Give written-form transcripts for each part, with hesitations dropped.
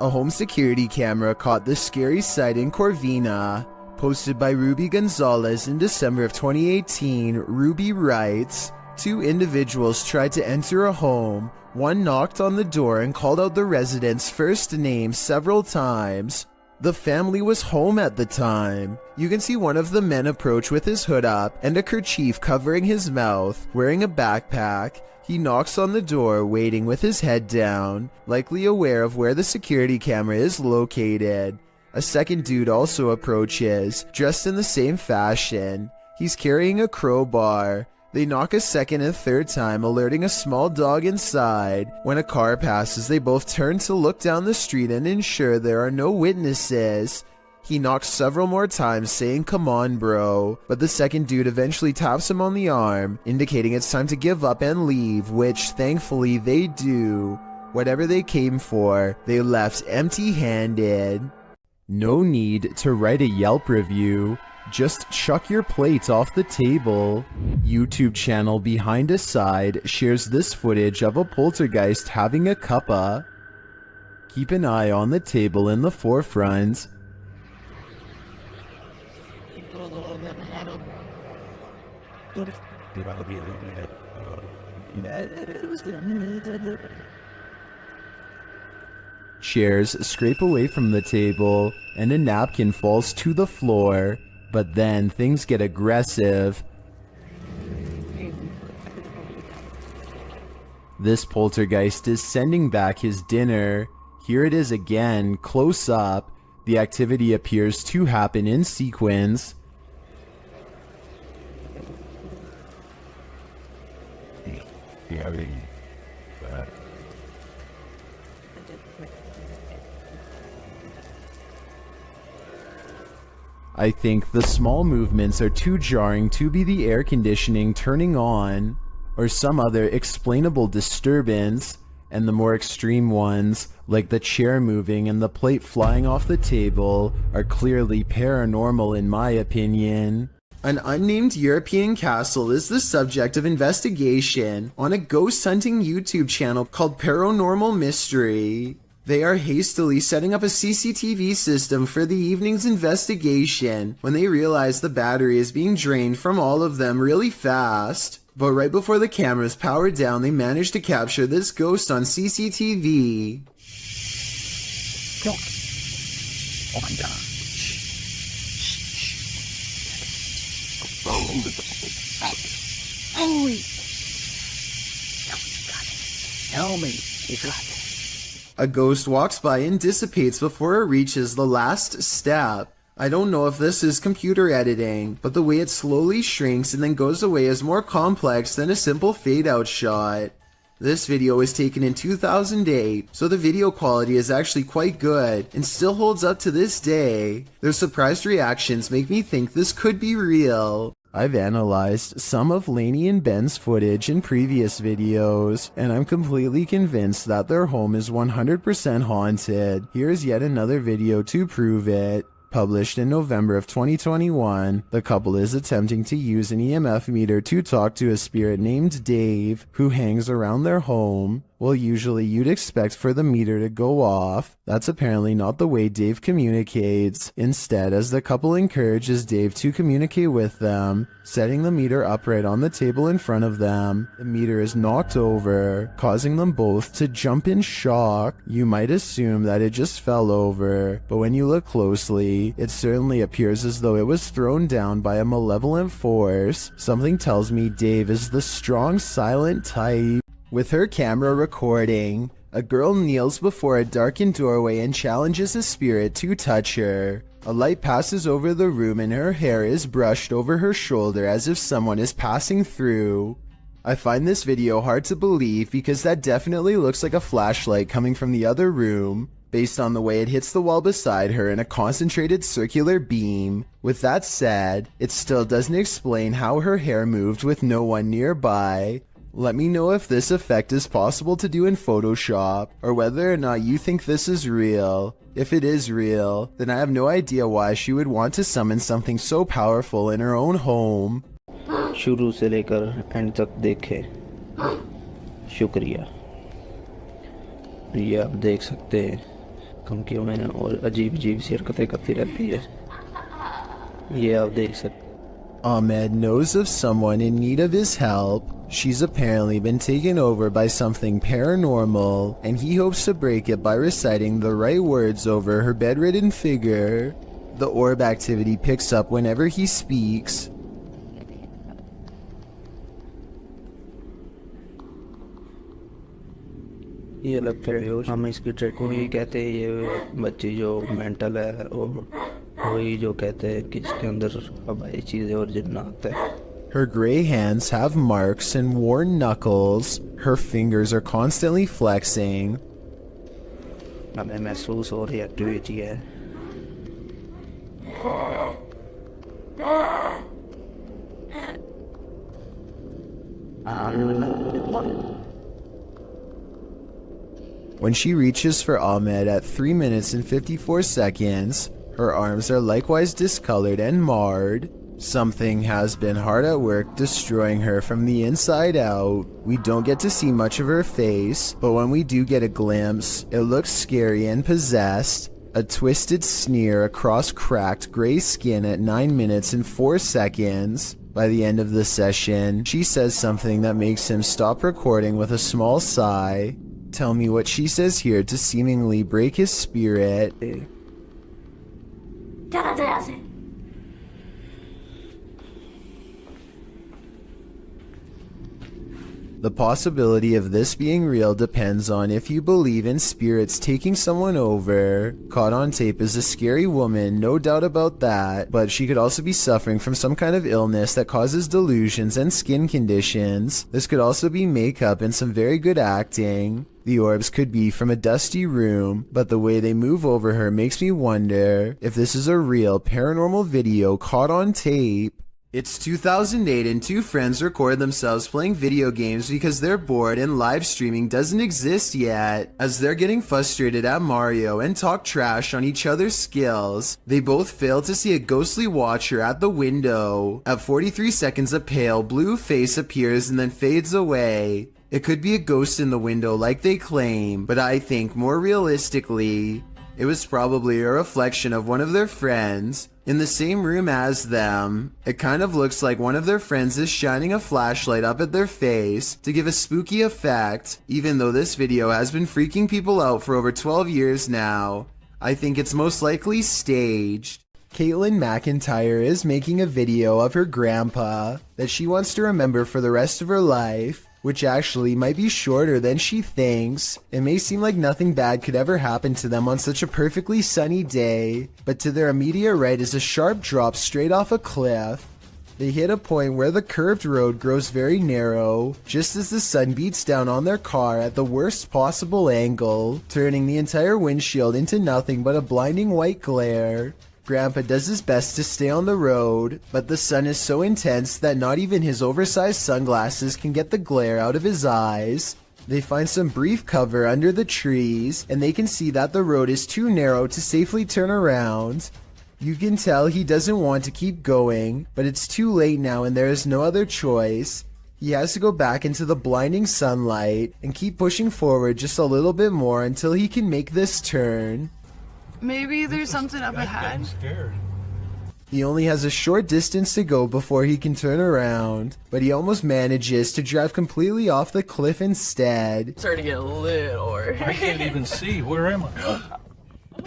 A home security camera caught this scary sight in Corvina. Posted by Ruby Gonzalez in December of 2018, Ruby writes, "Two individuals tried to enter a home. One knocked on the door and called out the resident's first name several times. The family was home at the time. You can see one of the men approach with his hood up and a kerchief covering his mouth, wearing a backpack. He knocks on the door, waiting with his head down, likely aware of where the security camera is located. A second dude also approaches, dressed in the same fashion. He's carrying a crowbar. They knock a second and third time, alerting a small dog inside. When a car passes, they both turn to look down the street and ensure there are no witnesses. He knocks several more times, saying, 'Come on, bro,' but the second dude eventually taps him on the arm, indicating it's time to give up and leave, which thankfully they do. Whatever they came for, they left empty-handed." No need to write a Yelp review. Just chuck your plates off the table. YouTube channel Behind a Side shares this footage of a poltergeist having a cuppa. Keep an eye on the table in the forefront. Chairs scrape away from the table, and a napkin falls to the floor. But then things get aggressive. This poltergeist is sending back his dinner. Here it is again, close up. The activity appears to happen in sequence. I think the small movements are too jarring to be the air conditioning turning on, or some other explainable disturbance, and the more extreme ones, like the chair moving and the plate flying off the table, are clearly paranormal in my opinion. An unnamed European castle is the subject of investigation on a ghost hunting YouTube channel called Paranormal Mystery. They are hastily setting up a CCTV system for the evening's investigation when they realize the battery is being drained from all of them really fast. But right before the cameras power down, they manage to capture this ghost on CCTV. Tell me, you got it. A ghost walks by and dissipates before it reaches the last step. I don't know if this is computer editing, but the way it slowly shrinks and then goes away is more complex than a simple fade-out shot. This video was taken in 2008, so the video quality is actually quite good and still holds up to this day. Their surprised reactions make me think this could be real. I've analyzed some of Lainey and Ben's footage in previous videos, and I'm completely convinced that their home is 100% haunted. Here's yet another video to prove it. Published in November of 2021, the couple is attempting to use an EMF meter to talk to a spirit named Dave, who hangs around their home. Well, usually you'd expect for the meter to go off. That's apparently not the way Dave communicates. Instead, as the couple encourages Dave to communicate with them, setting the meter upright on the table in front of them, the meter is knocked over, causing them both to jump in shock. You might assume that it just fell over, but when you look closely, it certainly appears as though it was thrown down by a malevolent force. Something tells me Dave is the strong, silent type. With her camera recording, a girl kneels before a darkened doorway and challenges a spirit to touch her. A light passes over the room and her hair is brushed over her shoulder as if someone is passing through. I find this video hard to believe because that definitely looks like a flashlight coming from the other room, based on the way it hits the wall beside her in a concentrated circular beam. With that said, it still doesn't explain how her hair moved with no one nearby. Let me know if this effect is possible to do in Photoshop, or whether or not you think this is real. If it is real, then I have no idea why she would want to summon something so powerful in her own home. शुरू से लेकर and तक देखे, शुक्रिया। ये आप देख सकते हैं धमकियों में और अजीब अजीब सी हरकतें करती रहती है। ये आप देख सकते। Ahmed knows of someone in need of his help. She's apparently been taken over by something paranormal, and he hopes to break it by reciting the right words over her bedridden figure. The orb activity picks up whenever he speaks. ये अलग है, हम इसकी track को ही कहते हैं। ये बच्ची जो मेंटल है और वही जो कहते हैं कि इसके अंदर हवाई चीज़ें और जिन्नात है। Her gray hands have marks and worn knuckles. Her fingers are constantly flexing. हमें महसूस हो रही एक्टिविटी है। When she reaches for Ahmed at 3 minutes and 54 seconds, her arms are likewise discolored and marred. Something has been hard at work destroying her from the inside out. We don't get to see much of her face, but when we do get a glimpse, it looks scary and possessed. A twisted sneer across cracked gray skin at 9 minutes and 4 seconds. By the end of the session, she says something that makes him stop recording with a small sigh. Tell me what she says here to seemingly break his spirit. The possibility of this being real depends on if you believe in spirits taking someone over. Caught on tape is a scary woman, no doubt about that, but she could also be suffering from some kind of illness that causes delusions and skin conditions. This could also be makeup and some very good acting. The orbs could be from a dusty room, but the way they move over her makes me wonder if this is a real paranormal video caught on tape. It's 2008 and two friends record themselves playing video games because they're bored and live streaming doesn't exist yet. As they're getting frustrated at Mario and talk trash on each other's skills, they both fail to see a ghostly watcher at the window. At 43 seconds, a pale blue face appears and then fades away. It could be a ghost in the window like they claim, but I think more realistically, it was probably a reflection of one of their friends in the same room as them. It kind of looks like one of their friends is shining a flashlight up at their face to give a spooky effect, even though this video has been freaking people out for over 12 years now. I think it's most likely staged. Caitlin McIntyre is making a video of her grandpa that she wants to remember for the rest of her life, which actually might be shorter than she thinks. It may seem like nothing bad could ever happen to them on such a perfectly sunny day, but to their immediate right is a sharp drop straight off a cliff. They hit a point where the curved road grows very narrow, just as the sun beats down on their car at the worst possible angle, turning the entire windshield into nothing but a blinding white glare. Grandpa does his best to stay on the road, but the sun is so intense that not even his oversized sunglasses can get the glare out of his eyes. They find some brief cover under the trees, and they can see that the road is too narrow to safely turn around. You can tell he doesn't want to keep going, but it's too late now and there is no other choice. He has to go back into the blinding sunlight and keep pushing forward just a little bit more until he can make this turn. Maybe there's something up ahead. He only has a short distance to go before he can turn around, but he almost manages to drive completely off the cliff instead. Starting to get a little I can't even see. Where am I?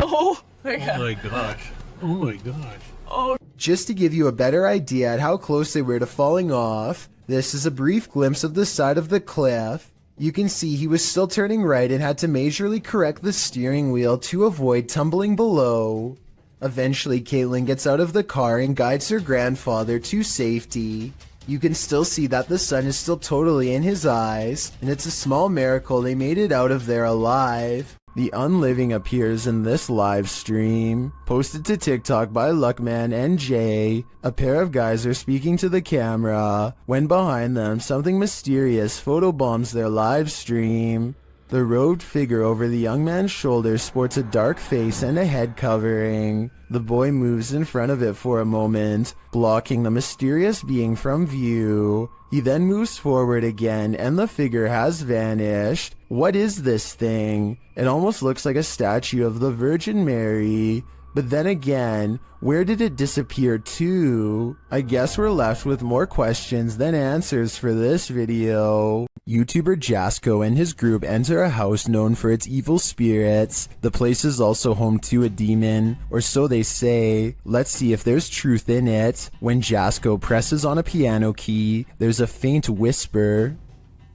Oh my god. Oh my gosh. Oh my gosh. Just to give you a better idea at how close they were to falling off, this is a brief glimpse of the side of the cliff. You can see he was still turning right and had to majorly correct the steering wheel to avoid tumbling below. Eventually, Caitlin gets out of the car and guides her grandfather to safety. You can still see that the sun is still totally in his eyes, and it's a small miracle they made it out of there alive. The Unliving appears in this live stream, posted to TikTok by Luckman and Jay. A pair of guys are speaking to the camera, when behind them something mysterious photobombs their live stream. The robed figure over the young man's shoulder sports a dark face and a head covering. The boy moves in front of it for a moment, blocking the mysterious being from view. He then moves forward again and the figure has vanished. What is this thing? It almost looks like a statue of the Virgin Mary. But then again, where did it disappear to? I guess we're left with more questions than answers for this video. YouTuber Jasko and his group enter a house known for its evil spirits. The place is also home to a demon, or so they say. Let's see if there's truth in it. When Jasko presses on a piano key, there's a faint whisper.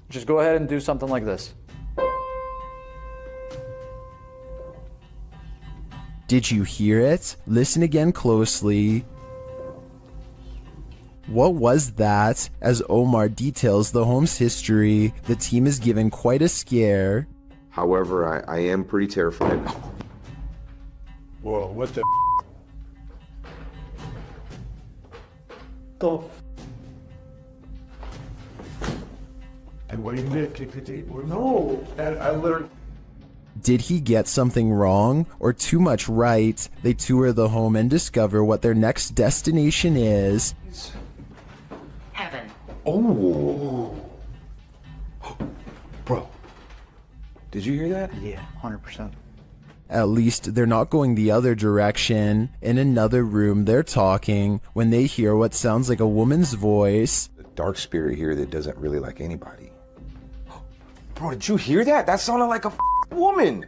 Just go ahead and do something like this. Did you hear it? Listen again closely. What was that? As Omar details the home's history, the team is given quite a scare. However, I am pretty terrified. Whoa, what the? And what did you kick the table? No, I literally. Did he get something wrong or too much right? They tour the home and discover what their next destination is. Heaven. Oh. Bro, did you hear that? Yeah, 100%. At least they're not going the other direction. In another room, they're talking when they hear what sounds like a woman's voice. The dark spirit here that doesn't really like anybody. Bro, did you hear that? That sounded like a woman.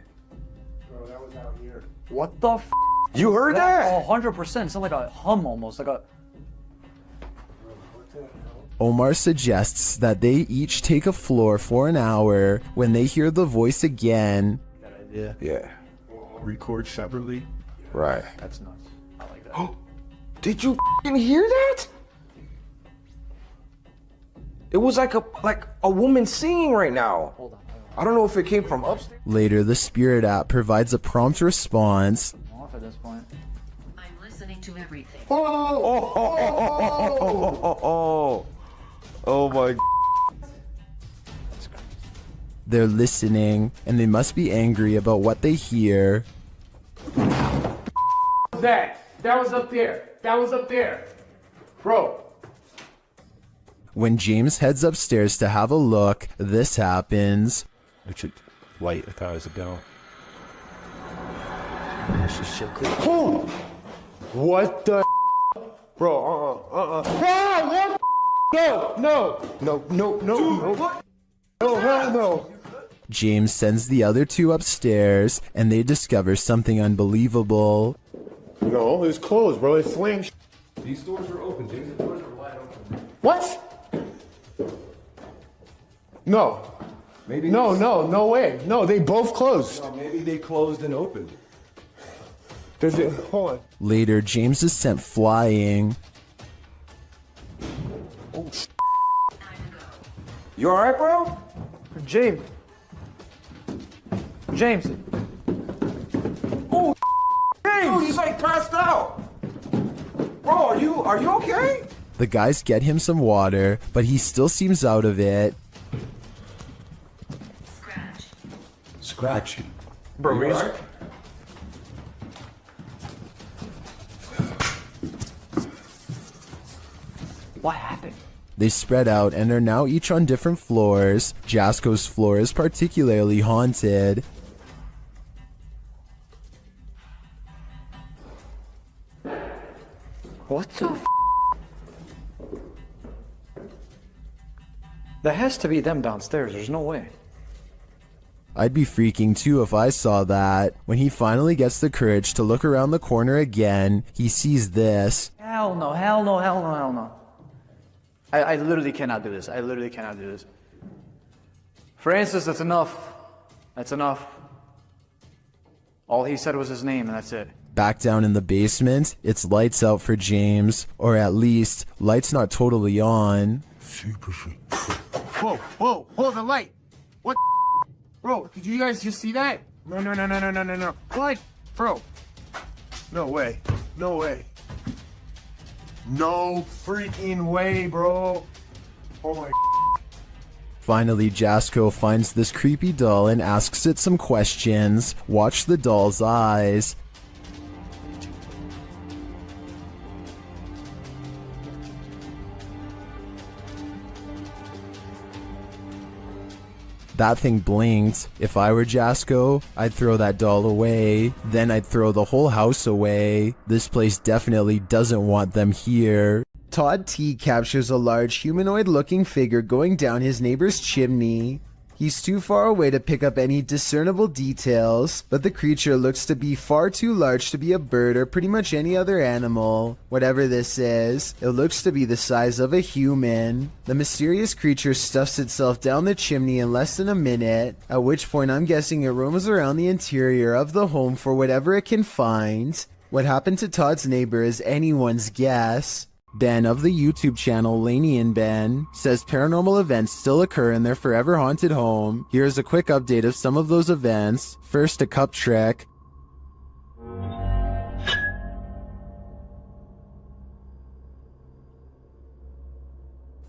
Bro, that was out here. What the f? You heard that? 100%. Sounds like a hum almost, like a... Omar suggests that they each take a floor for an hour. When they hear the voice again, Yeah. Record separately. Right. That's nuts. I like that. Did you f***ing hear that? It was like a woman singing right now. Hold on. I don't know if it came from upstairs. later the Spirit app provides a prompt response. I'm off at this point. I'm listening to everything. Oh my. They're listening, and they must be angry about what they hear. That was up there. That was up there. Bro. When James heads upstairs to have a look, this happens. It should light 1,000 down. What the bro, what? No, hell no. James sends the other two upstairs, and they discover something unbelievable. No, it's closed, bro. It's slammed. These doors were open, James. The doors were wide open. What? No. Maybe. No way. No, they both closed. No, maybe they closed and opened. Hold on. Later, James is sent flying. You alright, bro? James. Oh, James, he's like passed out. Bro, are you okay? The guys get him some water, but he still seems out of it. Scratch. Bro, you alright? What happened? They spread out and are now each on different floors. Jasko's floor is particularly haunted. What the f? That has to be them downstairs. There's no way. I'd be freaking too if I saw that. When he finally gets the courage to look around the corner again, he sees this. Hell no. I literally cannot do this. Francis, that's enough. All he said was his name, and that's it. Back down in the basement, it's lights out for James. Or at least, lights not totally on. Super shit. Whoa, hold the light. What? Bro, did you guys just see that? No. What? Bro. No way. No freaking way, bro. Oh my. Finally, Jasco finds this creepy doll and asks it some questions. Watch the doll's eyes. That thing blinked. If I were Jasco, I'd throw that doll away. Then I'd throw the whole house away. This place definitely doesn't want them here. Todd T captures a large humanoid-looking figure going down his neighbor's chimney. He's too far away to pick up any discernible details, but the creature looks to be far too large to be a bird or pretty much any other animal. Whatever this is, it looks to be the size of a human. The mysterious creature stuffs itself down the chimney in less than a minute, at which point I'm guessing it roams around the interior of the home for whatever it can find. What happened to Todd's neighbor is anyone's guess. Ben of the YouTube channel Laney and Ben says paranormal events still occur in their forever haunted home. Here's a quick update of some of those events. First, a cup trick.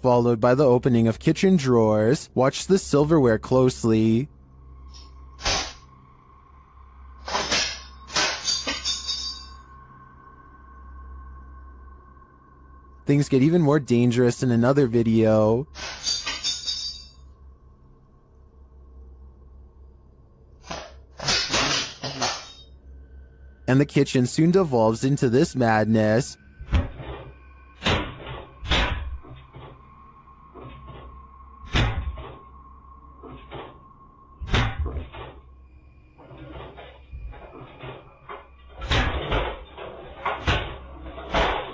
Followed by the opening of kitchen drawers. Watch the silverware closely. Things get even more dangerous in another video. And the kitchen soon devolves into this madness.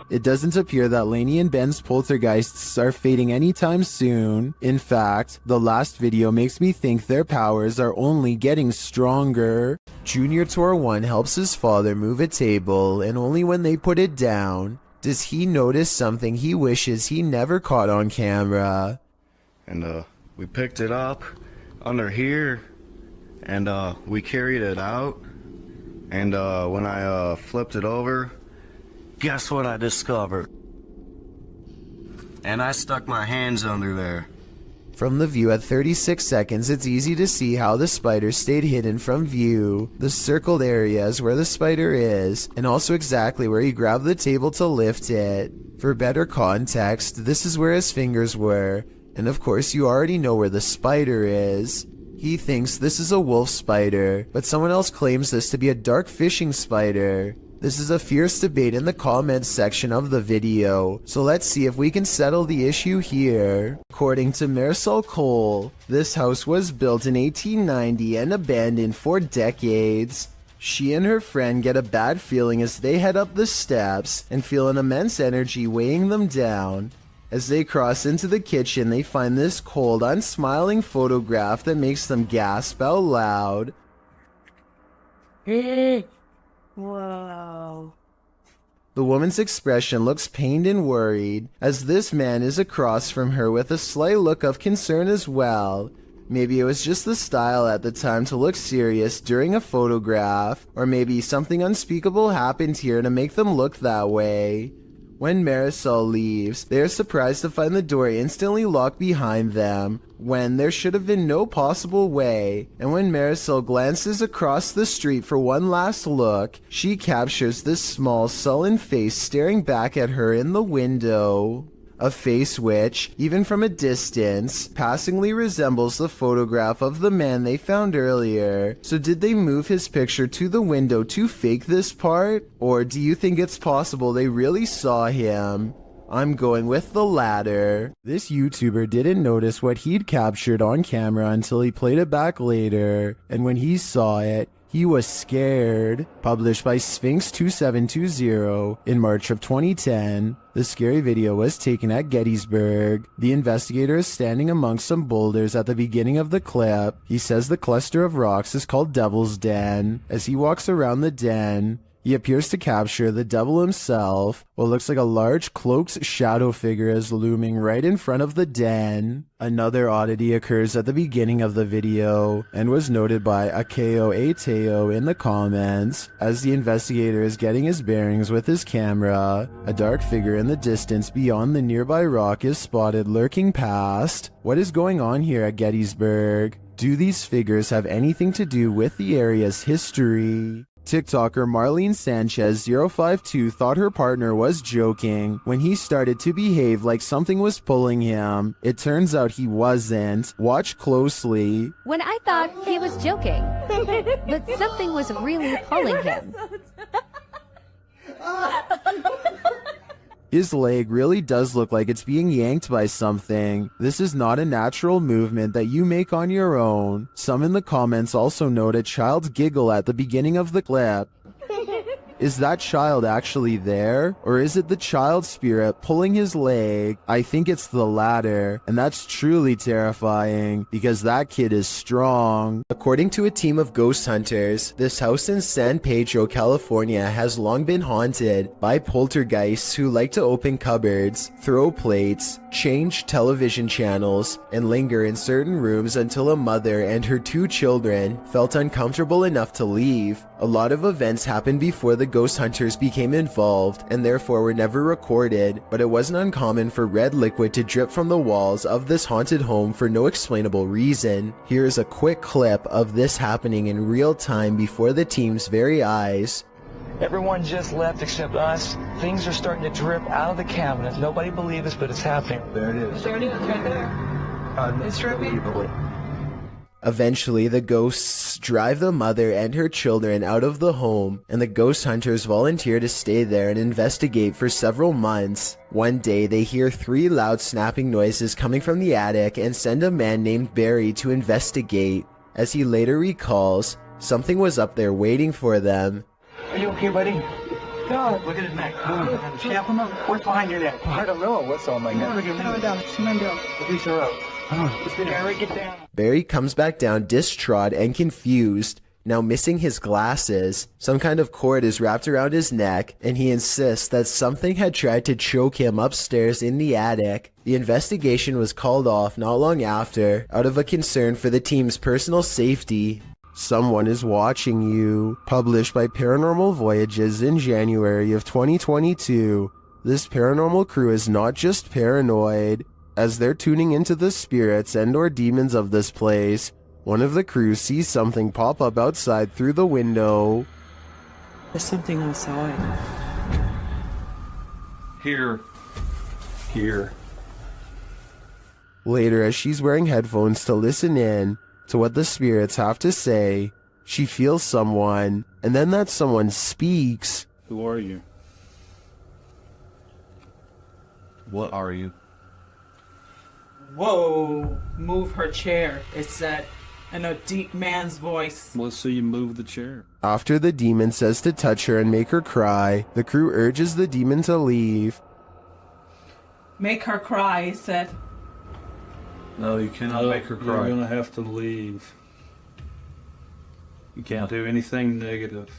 It doesn't appear that Laney and Ben's poltergeists are fading anytime soon. In fact, the last video makes me think their powers are only getting stronger. Junior Tor 1 helps his father move a table, and only when they put it down does he notice something he wishes he never caught on camera. And we picked it up under here, and we carried it out, and when I flipped it over, guess what I discovered? And I stuck my hands under there. From the view at 36 seconds, it's easy to see how the spider stayed hidden from view. The circled area is where the spider is, and also exactly where he grabbed the table to lift it. For better context, this is where his fingers were, and of course you already know where the spider is. He thinks this is a wolf spider, but someone else claims this to be a dark fishing spider. This is a fierce debate in the comments section of the video, so let's see if we can settle the issue here. According to Marisol Cole, this house was built in 1890 and abandoned for decades. She and her friend get a bad feeling as they head up the steps and feel an immense energy weighing them down. As they cross into the kitchen, they find this cold, unsmiling photograph that makes them gasp out loud. Whoa. The woman's expression looks pained and worried, as this man is across from her with a slight look of concern as well. Maybe it was just the style at the time to look serious during a photograph, or maybe something unspeakable happened here to make them look that way. When Marisol leaves, they are surprised to find the door instantly locked behind them, when there should have been no possible way. And when Marisol glances across the street for one last look, she captures this small, sullen face staring back at her in the window. A face which, even from a distance, passingly resembles the photograph of the man they found earlier. So did they move his picture to the window to fake this part? Or do you think it's possible they really saw him? I'm going with the latter. This YouTuber didn't notice what he'd captured on camera until he played it back later, and when he saw it, he was scared. Published by Sphinx 2720 in March of 2010, the scary video was taken at Gettysburg. The investigator is standing amongst some boulders at the beginning of the clip. He says the cluster of rocks is called Devil's Den. As he walks around the den, He appears to capture the devil himself. What looks like a large cloaked shadow figure is looming right in front of the den. Another oddity occurs at the beginning of the video and was noted by Akeo Ateo in the comments. As the investigator is getting his bearings with his camera, a dark figure in the distance beyond the nearby rock is spotted lurking past. What is going on here at Gettysburg? Do these figures have anything to do with the area's history? TikToker Marlene Sanchez 052 thought her partner was joking when he started to behave like something was pulling him. It turns out he wasn't. Watch closely. When I thought he was joking, but something was really pulling him. His leg really does look like it's being yanked by something. This is not a natural movement that you make on your own. Some in the comments also note a child's giggle at the beginning of the clip. Is that child actually there? Or is it the child spirit pulling his leg? I think it's the latter, and that's truly terrifying because that kid is strong. According to a team of ghost hunters, this house in San Pedro, California has long been haunted by poltergeists who like to open cupboards, throw plates, change television channels, and linger in certain rooms until a mother and her 2 children felt uncomfortable enough to leave. A lot of events happened before the ghost hunters became involved and therefore were never recorded, but it wasn't uncommon for red liquid to drip from the walls of this haunted home for no explainable reason. Here's a quick clip of this happening in real time before the team's very eyes. Everyone just left except us. Things are starting to drip out of the cabinet. Nobody believes us, but it's happening. There it is. It's right there. It's dripping. Eventually, the ghosts drive the mother and her children out of the home, and the ghost hunters volunteer to stay there and investigate for several months. One day, they hear 3 loud snapping noises coming from the attic and send a man named Barry to investigate. As he later recalls, something was up there waiting for them. Are you okay, buddy? God, look at his neck. Yeah, come on. What's behind your neck? I don't know. What's on my neck? Look at down. Look at up. Get down. Barry comes back down distraught and confused, now missing his glasses. Some kind of cord is wrapped around his neck, and he insists that something had tried to choke him upstairs in the attic. The investigation was called off not long after, out of a concern for the team's personal safety. Someone is Watching You, published by Paranormal Voyages in January of 2022. This paranormal crew is not just paranoid. As they're tuning into the spirits and or demons of this place, one of the crew sees something pop up outside through the window. There's something outside. Here. Later, as she's wearing headphones to listen in to what the spirits have to say, she feels someone, and then that someone speaks. Who are you? What are you? Whoa! Move her chair, it said, in a deep man's voice. Let's see you move the chair. After the demon says to touch her and make her cry, the crew urges the demon to leave. Make her cry, it said. No, you cannot make her cry. You're gonna have to leave. You can't do anything negative.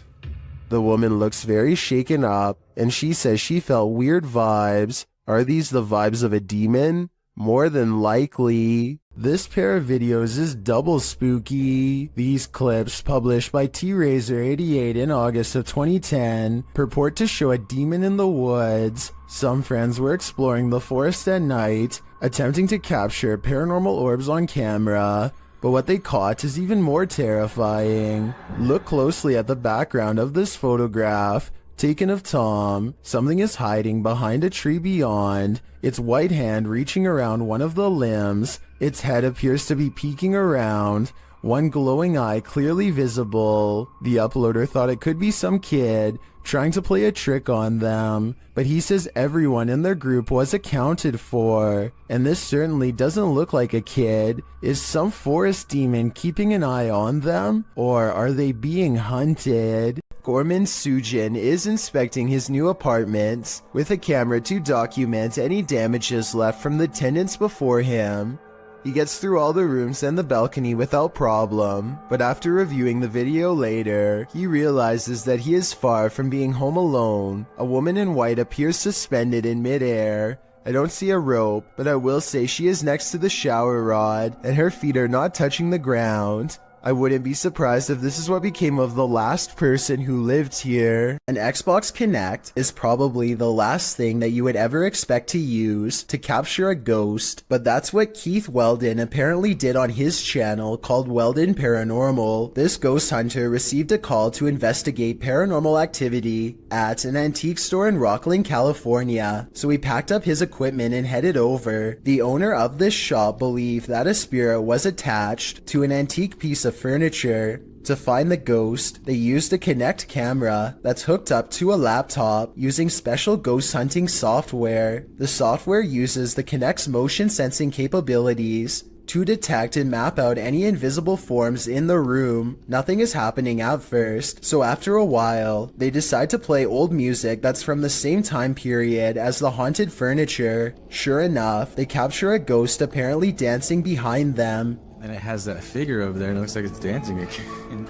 The woman looks very shaken up, and she says she felt weird vibes. Are these the vibes of a demon? More than likely. This pair of videos is double spooky. These clips, published by T-Razor88 in August of 2010, purport to show a demon in the woods. Some friends were exploring the forest at night, attempting to capture paranormal orbs on camera, but what they caught is even more terrifying. Look closely at the background of this photograph, taken of Tom. Something is hiding behind a tree beyond, its white hand reaching around one of the limbs. Its head appears to be peeking around, one glowing eye clearly visible. The uploader thought it could be some kid trying to play a trick on them, but he says everyone in their group was accounted for, and this certainly doesn't look like a kid. Is some forest demon keeping an eye on them, or are they being hunted? Gorman Sujin is inspecting his new apartment with a camera to document any damages left from the tenants before him. He gets through all the rooms and the balcony without problem, but after reviewing the video later, he realizes that he is far from being home alone. A woman in white appears suspended in midair. I don't see a rope, but I will say she is next to the shower rod, and her feet are not touching the ground. I wouldn't be surprised if this is what became of the last person who lived here. An Xbox Kinect is probably the last thing that you would ever expect to use to capture a ghost, but that's what Keith Weldon apparently did on his channel called Weldon Paranormal. This ghost hunter received a call to investigate paranormal activity at an antique store in Rocklin, California, so he packed up his equipment and headed over. The owner of this shop believed that a spirit was attached to an antique piece of furniture. To find the ghost, they used a Kinect camera that's hooked up to a laptop using special ghost hunting software. The software uses the Kinect's motion sensing capabilities to detect and map out any invisible forms in the room. Nothing is happening at first, so after a while, they decide to play old music that's from the same time period as the haunted furniture. Sure enough, they capture a ghost apparently dancing behind them. And it has that figure over there and it looks like it's dancing again.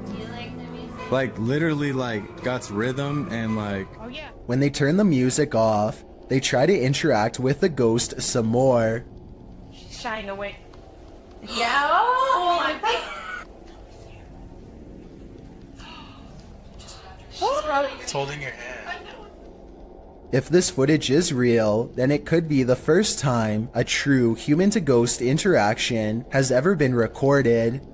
Do you like the music? Like literally like got rhythm and like... Oh yeah. When they turn the music off, they try to interact with the ghost some more. She's shying away. Yeah. Oh my God. It's holding your hand. If this footage is real, then it could be the first time a true human-to-ghost interaction has ever been recorded.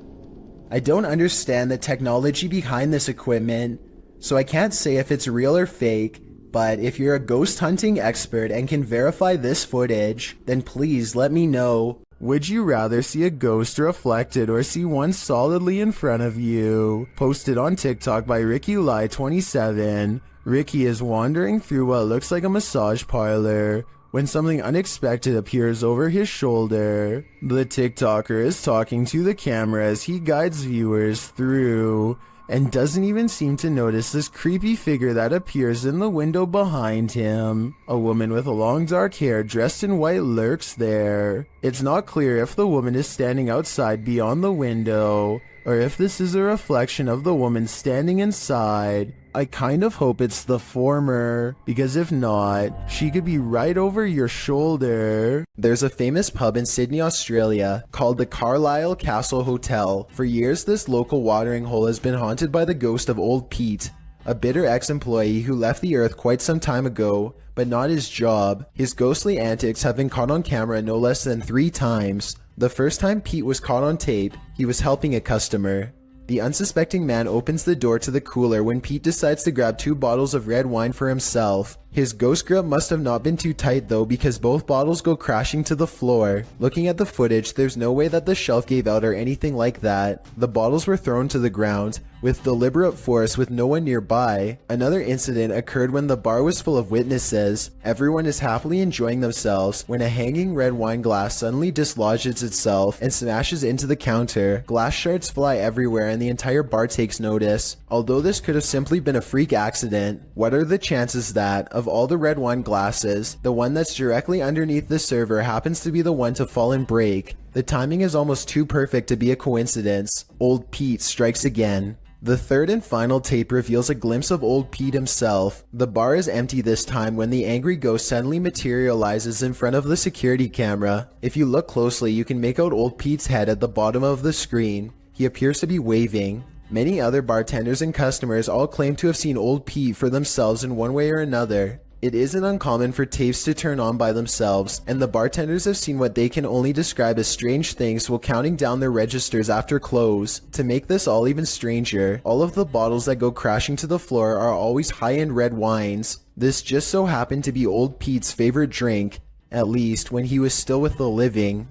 I don't understand the technology behind this equipment, so I can't say if it's real or fake, but if you're a ghost hunting expert and can verify this footage, then please let me know. Would you rather see a ghost reflected or see one solidly in front of you? Posted on TikTok by RickyLie27. Ricky is wandering through what looks like a massage parlor when something unexpected appears over his shoulder. The TikToker is talking to the camera as he guides viewers through and doesn't even seem to notice this creepy figure that appears in the window behind him. A woman with long dark hair dressed in white lurks there. It's not clear if the woman is standing outside beyond the window or if this is a reflection of the woman standing inside. I kind of hope it's the former, because if not, she could be right over your shoulder. There's a famous pub in Sydney, Australia called the Carlisle Castle Hotel. For years, this local watering hole has been haunted by the ghost of Old Pete, a bitter ex-employee who left the earth quite some time ago, but not his job. His ghostly antics have been caught on camera no less than 3 times. The first time Pete was caught on tape, he was helping a customer. The unsuspecting man opens the door to the cooler when Pete decides to grab 2 bottles of red wine for himself. His ghost grip must have not been too tight though, because both bottles go crashing to the floor. Looking at the footage, there's no way that the shelf gave out or anything like that. The bottles were thrown to the ground with deliberate force with no one nearby. Another incident occurred when the bar was full of witnesses. Everyone is happily enjoying themselves when a hanging red wine glass suddenly dislodges itself and smashes into the counter. Glass shards fly everywhere and the entire bar takes notice. Although this could have simply been a freak accident, what are the chances that, of all the red wine glasses, the one that's directly underneath the server happens to be the one to fall and break? The timing is almost too perfect to be a coincidence. Old Pete strikes again. The third and final tape reveals a glimpse of Old Pete himself. The bar is empty this time when the angry ghost suddenly materializes in front of the security camera. If you look closely, you can make out Old Pete's head at the bottom of the screen. He appears to be waving. Many other bartenders and customers all claim to have seen Old Pete for themselves in one way or another. It isn't uncommon for tapes to turn on by themselves, and the bartenders have seen what they can only describe as strange things while counting down their registers after close. To make this all even stranger, all of the bottles that go crashing to the floor are always high-end red wines. This just so happened to be Old Pete's favorite drink, at least when he was still with the living.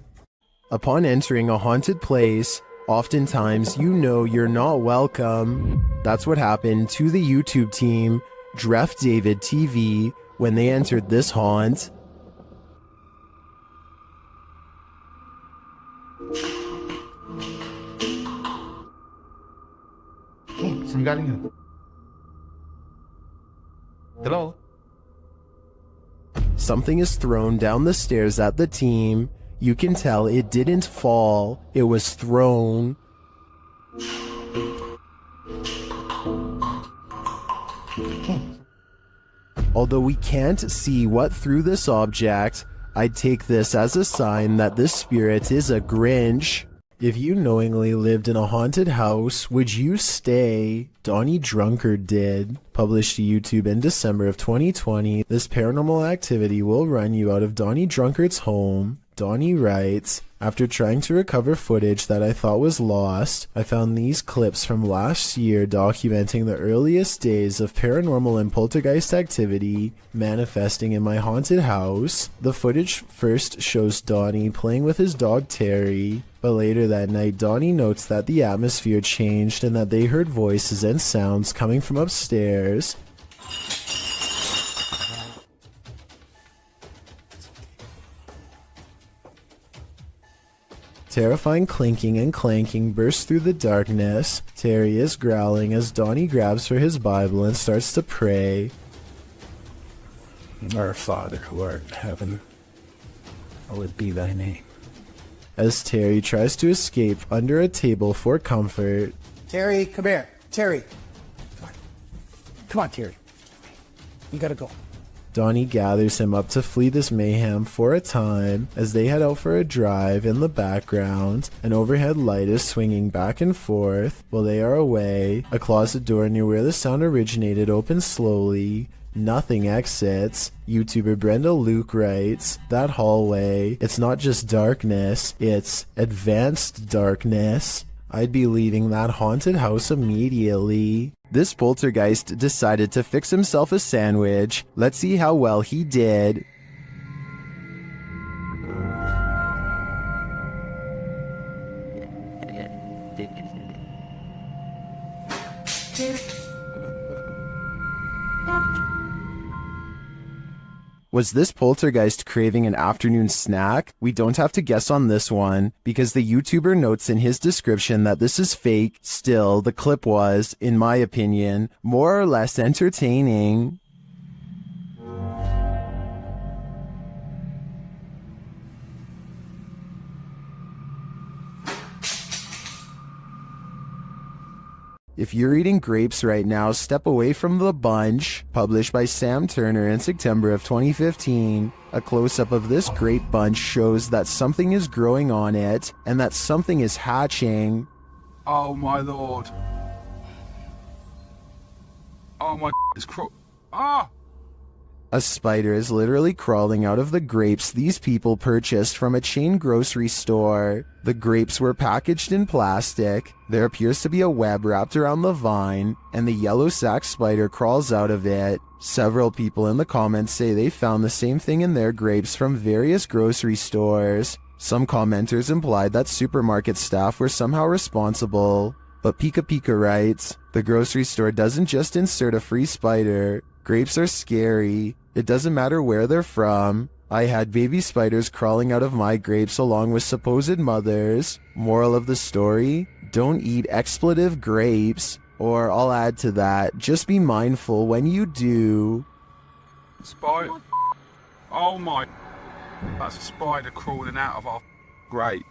Upon entering a haunted place, oftentimes you know you're not welcome. That's what happened to the YouTube team Dref David TV when they entered this haunt. Oh, saan galing yun? Hello? Something is thrown down the stairs at the team. You can tell it didn't fall, it was thrown. Although we can't see what threw this object, I'd take this as a sign that this spirit is a Grinch. If you knowingly lived in a haunted house, would you stay? Donnie Drunkard did. Published to YouTube in December of 2020, this paranormal activity will run you out of Donnie Drunkard's home. Donnie writes, after trying to recover footage that I thought was lost, I found these clips from last year documenting the earliest days of paranormal and poltergeist activity manifesting in my haunted house. The footage first shows Donnie playing with his dog Terry, but later that night Donnie notes that the atmosphere changed and that they heard voices and sounds coming from upstairs. Terrifying clinking and clanking bursts through the darkness. Terry is growling as Donnie grabs for his Bible and starts to pray. Our Father who art in heaven, hallowed be thy name. As Terry tries to escape under a table for comfort. Terry, come here. Terry. Come on. Come on, Terry. You gotta go. Donnie gathers him up to flee this mayhem for a time as they head out for a drive. In the background, an overhead light is swinging back and forth while they are away. A closet door near where the sound originated opens slowly. Nothing exits. YouTuber Brenda Luke writes, that hallway, it's not just darkness, it's advanced darkness. I'd be leaving that haunted house immediately. This poltergeist decided to fix himself a sandwich. Let's see how well he did. Was this poltergeist craving an afternoon snack? We don't have to guess on this one, because the YouTuber notes in his description that this is fake. Still, the clip was, in my opinion, more or less entertaining. If you're eating grapes right now, step away from the bunch. Published by Sam Turner in September of 2015. A close-up of this grape bunch shows that something is growing on it, and that something is hatching. Oh my lord. Oh my it's ah! A spider is literally crawling out of the grapes these people purchased from a chain grocery store. The grapes were packaged in plastic. There appears to be a web wrapped around the vine, and the yellow sac spider crawls out of it. Several people in the comments say they found the same thing in their grapes from various grocery stores. Some commenters implied that supermarket staff were somehow responsible. But Pika Pika writes, the grocery store doesn't just insert a free spider. Grapes are scary. It doesn't matter where they're from. I had baby spiders crawling out of my grapes along with supposed mothers. Moral of the story, don't eat expletive grapes. Or I'll add to that, just be mindful when you do. Spider. Oh my. That's a spider crawling out of our grape.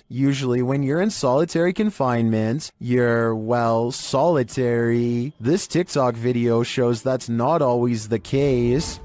Usually when you're in solitary confinement, you're, well, solitary. This TikTok video shows that's not always the case.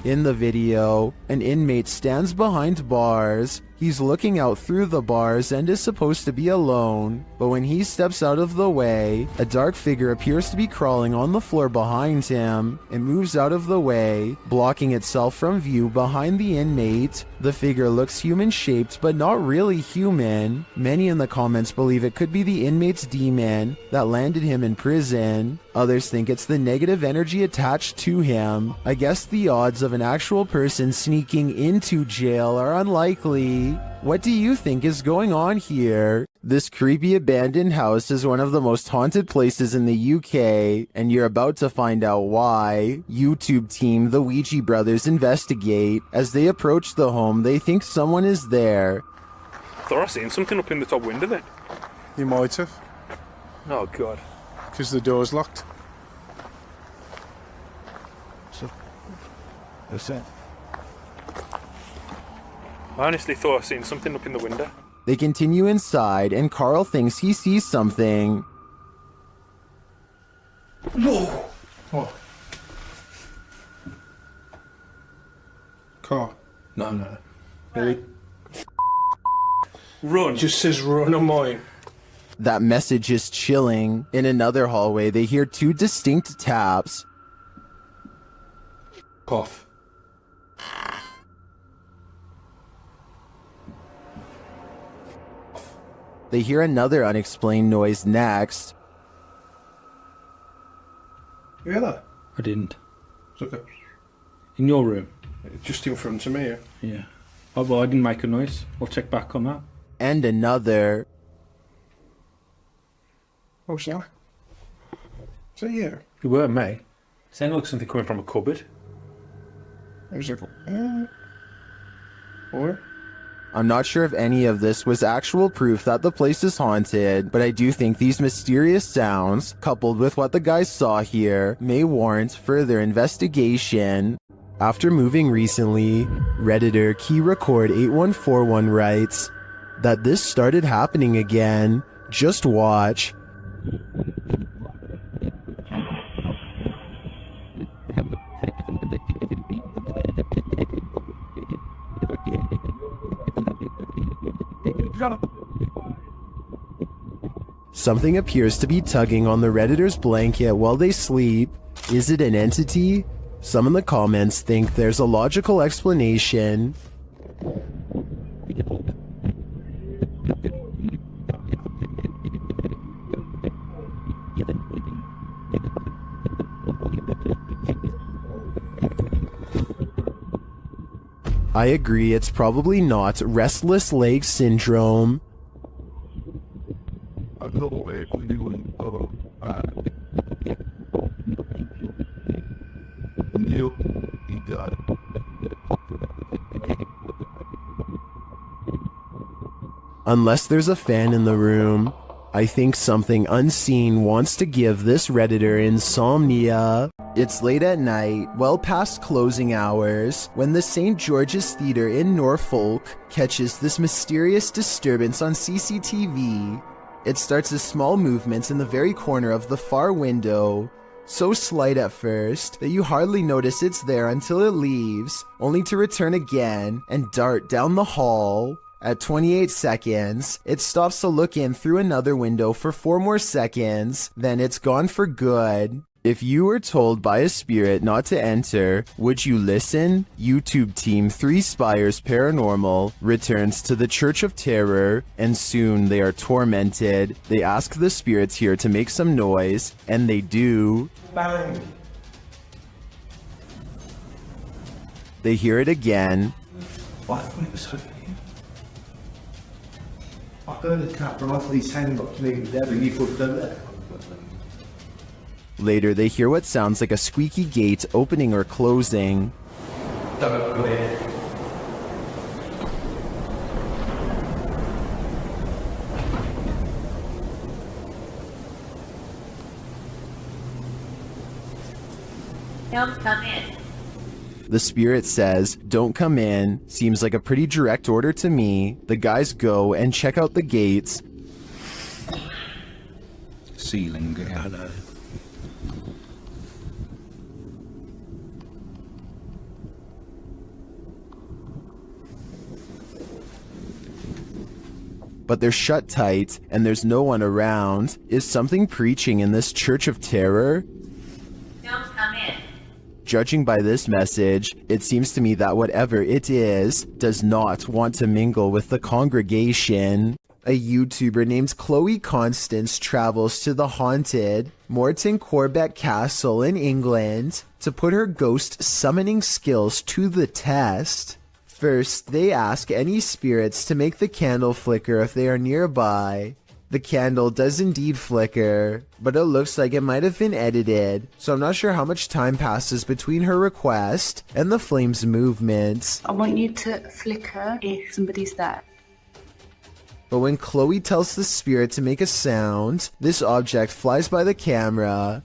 In the video, an inmate stands behind bars. He's looking out through the bars and is supposed to be alone, but when he steps out of the way, a dark figure appears to be crawling on the floor behind him. It moves out of the way, blocking itself from view behind the inmate. The figure looks human-shaped, but not really human. Many in the comments believe it could be the inmate's demon that landed him in prison. Others think it's the negative energy attached to him. I guess the odds of an actual person sneaking into jail are unlikely. What do you think is going on here? This creepy abandoned house is one of the most haunted places in the UK, and you're about to find out why. YouTube team The Ouija Brothers investigate. As they approach the home, they think someone is there. I thought I seen something up in the top window then. You might have. Oh, God. Because the door's locked. So, what's that? I honestly thought I seen something up in the window. They continue inside, and Carl thinks he sees something. Whoa! What? Car. No. Really? Run. It just says run on mine. That message is chilling. In another hallway, they hear two distinct taps. Cough. They hear another unexplained noise next. You hear that? I didn't. It's okay. In your room? Just in front of me, yeah. Yeah. Oh, well, I didn't make a noise. I'll check back on that. And another. What's that? Is that you? It weren't me. It sounded like something coming from a cupboard. It was like, or? I'm not sure if any of this was actual proof that the place is haunted, but I do think these mysterious sounds, coupled with what the guys saw here, may warrant further investigation. After moving recently, Redditor KeyRecord8141 writes that this started happening again. Just watch. Something appears to be tugging on the Redditor's blanket while they sleep. Is it an entity? Some in the comments think there's a logical explanation. I agree, it's probably not restless leg syndrome. Unless there's a fan in the room, I think something unseen wants to give this Redditor insomnia. It's late at night, well past closing hours, when the St. George's Theatre in Norfolk catches this mysterious disturbance on CCTV. It starts as small movements in the very corner of the far window, so slight at first that you hardly notice it's there until it leaves, only to return again and dart down the hall. At 28 seconds, it stops to look in through another window for 4 more seconds, then it's gone for good. If you were told by a spirit not to enter, would you listen? YouTube team 3 Spires Paranormal returns to the Church of Terror, and soon they are tormented. They ask the spirits here to make some noise, and they do. Bang! They hear it again. What? It was hooking you? I heard a cat run off his hand up to me dead and you put them there. Later, they hear what sounds like a squeaky gate opening or closing. Don't go in. Don't come in. The spirit says, "Don't come in." Seems like a pretty direct order to me. The guys go and check out the gates. Ceiling again. But they're shut tight, and there's no one around. Is something preaching in this Church of Terror? Don't come in. Judging by this message, it seems to me that whatever it is, does not want to mingle with the congregation. A YouTuber named Chloe Constance travels to the haunted Morton Corbett Castle in England to put her ghost summoning skills to the test. First, they ask any spirits to make the candle flicker if they are nearby. The candle does indeed flicker, but it looks like it might have been edited, so I'm not sure how much time passes between her request and the flame's movement. I want you to flicker if somebody's there. But when Chloe tells the spirit to make a sound, this object flies by the camera.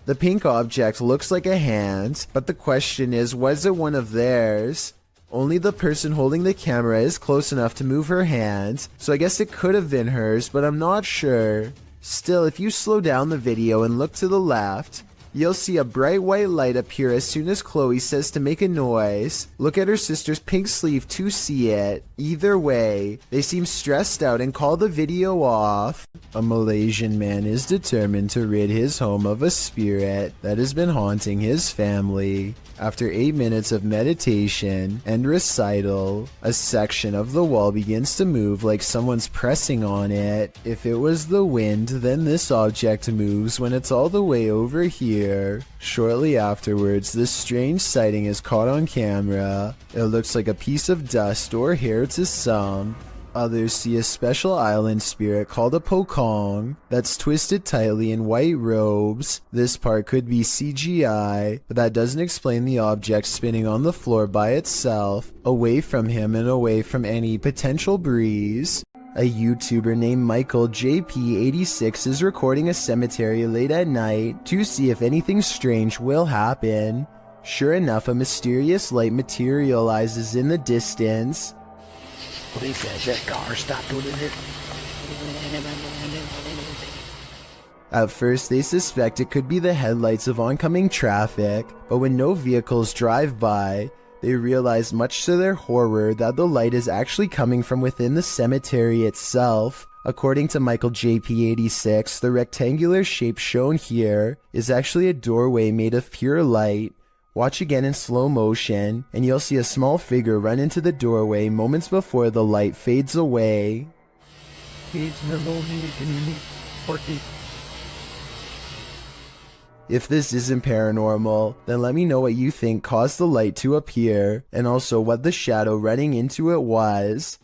The pink object looks like a hand, but the question is, was it one of theirs? Only the person holding the camera is close enough to move her hand, so I guess it could have been hers, but I'm not sure. Still, if you slow down the video and look to the left, you'll see a bright white light appear as soon as Chloe says to make a noise. Look at her sister's pink sleeve to see it. Either way, they seem stressed out and call the video off. A Malaysian man is determined to rid his home of a spirit that has been haunting his family. After 8 minutes of meditation and recital, a section of the wall begins to move like someone's pressing on it. If it was the wind, then this object moves when it's all the way over here. Shortly afterwards, this strange sighting is caught on camera. It looks like a piece of dust or hair to some. Others see a special island spirit called a pokong that's twisted tightly in white robes. This part could be CGI, but that doesn't explain the object spinning on the floor by itself, away from him and away from any potential breeze. A YouTuber named Michael JP86 is recording a cemetery late at night to see if anything strange will happen. Sure enough, a mysterious light materializes in the distance. Police says that car stopped over there. At first, they suspect it could be the headlights of oncoming traffic, but when no vehicles drive by, they realize much to their horror that the light is actually coming from within the cemetery itself. According to Michael JP86, the rectangular shape shown here is actually a doorway made of pure light. Watch again in slow motion, and you'll see a small figure run into the doorway moments before the light fades away. If this isn't paranormal, then let me know what you think caused the light to appear, and also what the shadow running into it was.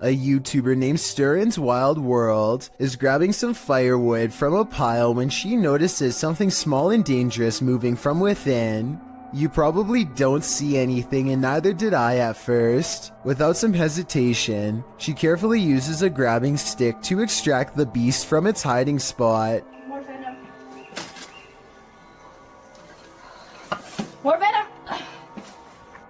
A YouTuber named Sturin's Wild World is grabbing some firewood from a pile when she notices something small and dangerous moving from within. You probably don't see anything, and neither did I at first. Without some hesitation, she carefully uses a grabbing stick to extract the beast from its hiding spot. More venom. More venom.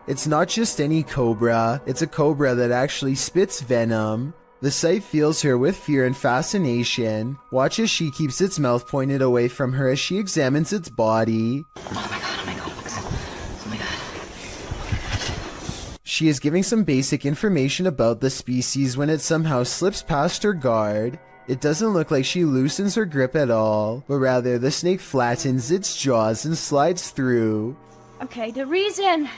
It's not just any cobra, it's a cobra that actually spits venom. The sight fills her with fear and fascination. Watch as she keeps its mouth pointed away from her as she examines its body. She is giving some basic information about the species when it somehow slips past her guard. It doesn't look like she loosens her grip at all, but rather the snake flattens its jaws and slides through. Okay, the reason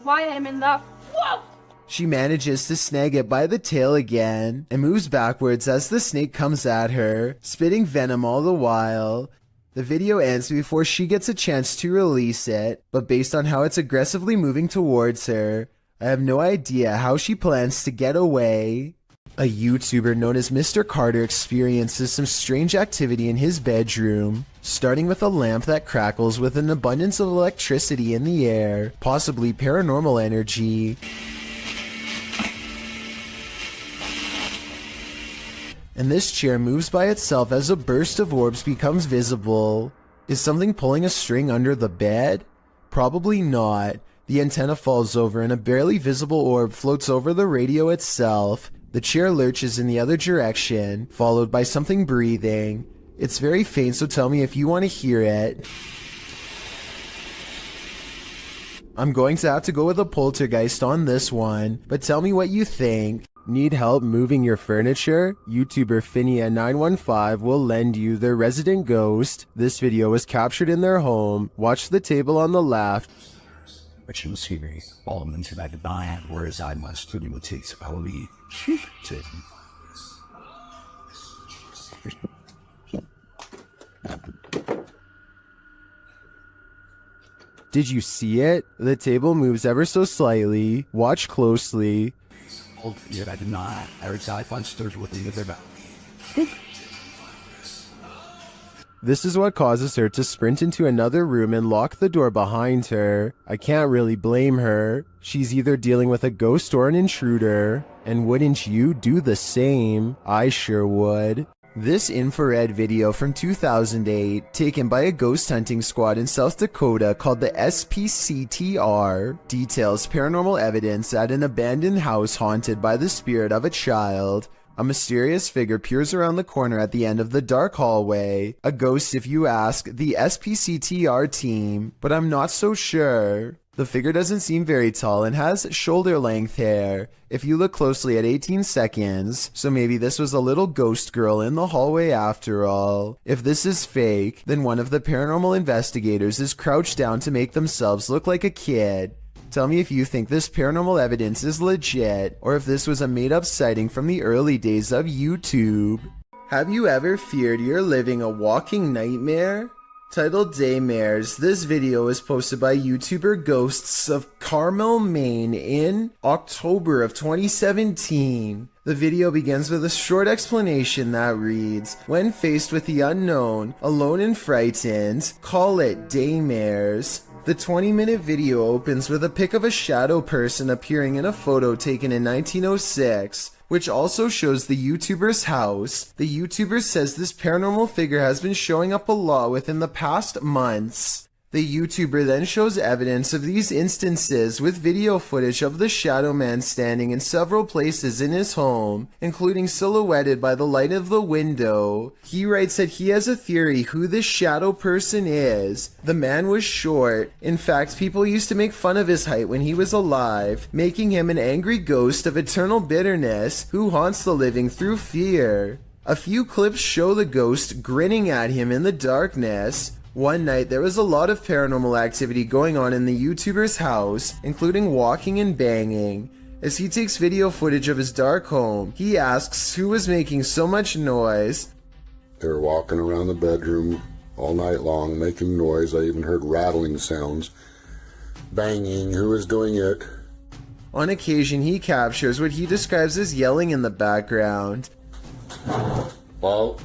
why I'm in love. Whoa! She manages to snag it by the tail again and moves backwards as the snake comes at her, spitting venom all the while. The video ends before she gets a chance to release it, but based on how it's aggressively moving towards her, I have no idea how she plans to get away. A YouTuber known as Mr. Carter experiences some strange activity in his bedroom, starting with a lamp that crackles with an abundance of electricity in the air, possibly paranormal energy. And this chair moves by itself as a burst of orbs becomes visible. Is something pulling a string under the bed? Probably not. The antenna falls over and a barely visible orb floats over the radio itself. The chair lurches in the other direction, followed by something breathing. It's very faint, so tell me if you want to hear it. I'm going to have to go with a poltergeist on this one, but tell me what you think. Need help moving your furniture? YouTuber Finia915 will lend you their resident ghost. This video was captured in their home. Watch the table on the left. Which is here, all into that divine, whereas I must to imitate holy to Did you see it? The table moves ever so slightly. Watch closely. Yeah, I did not. I find stirs with the other. This is what causes her to sprint into another room and lock the door behind her. I can't really blame her. She's either dealing with a ghost or an intruder. And wouldn't you do the same? I sure would. This infrared video from 2008, taken by a ghost hunting squad in South Dakota called the SPCTR, details paranormal evidence at an abandoned house haunted by the spirit of a child. A mysterious figure peers around the corner at the end of the dark hallway. A ghost if you ask the SPCTR team, but I'm not so sure. The figure doesn't seem very tall and has shoulder-length hair, if you look closely at 18 seconds, so maybe this was a little ghost girl in the hallway after all. If this is fake, then one of the paranormal investigators is crouched down to make themselves look like a kid. Tell me if you think this paranormal evidence is legit, or if this was a made-up sighting from the early days of YouTube. Have you ever feared you're living a walking nightmare? Titled Daymares, this video was posted by YouTuber Ghosts of Carmel, Maine in October of 2017. The video begins with a short explanation that reads, "When faced with the unknown, alone and frightened, call it Daymares." The 20-minute video opens with a pic of a shadow person appearing in a photo taken in 1906, which also shows the YouTuber's house. The YouTuber says this paranormal figure has been showing up a lot within the past months. The YouTuber then shows evidence of these instances with video footage of the shadow man standing in several places in his home, including silhouetted by the light of the window. He writes that he has a theory who this shadow person is. The man was short. In fact, people used to make fun of his height when he was alive, making him an angry ghost of eternal bitterness who haunts the living through fear. A few clips show the ghost grinning at him in the darkness. One night, there was a lot of paranormal activity going on in the YouTuber's house, including walking and banging. As he takes video footage of his dark home, he asks who was making so much noise. They were walking around the bedroom all night long, making noise. I even heard rattling sounds. Banging. Who was doing it? On occasion, he captures what he describes as yelling in the background. Well,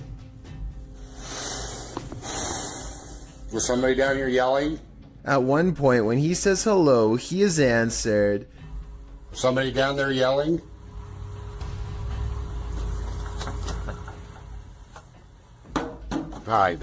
was somebody down here yelling? At one point, when he says hello, he is answered. Somebody down there yelling? Hi,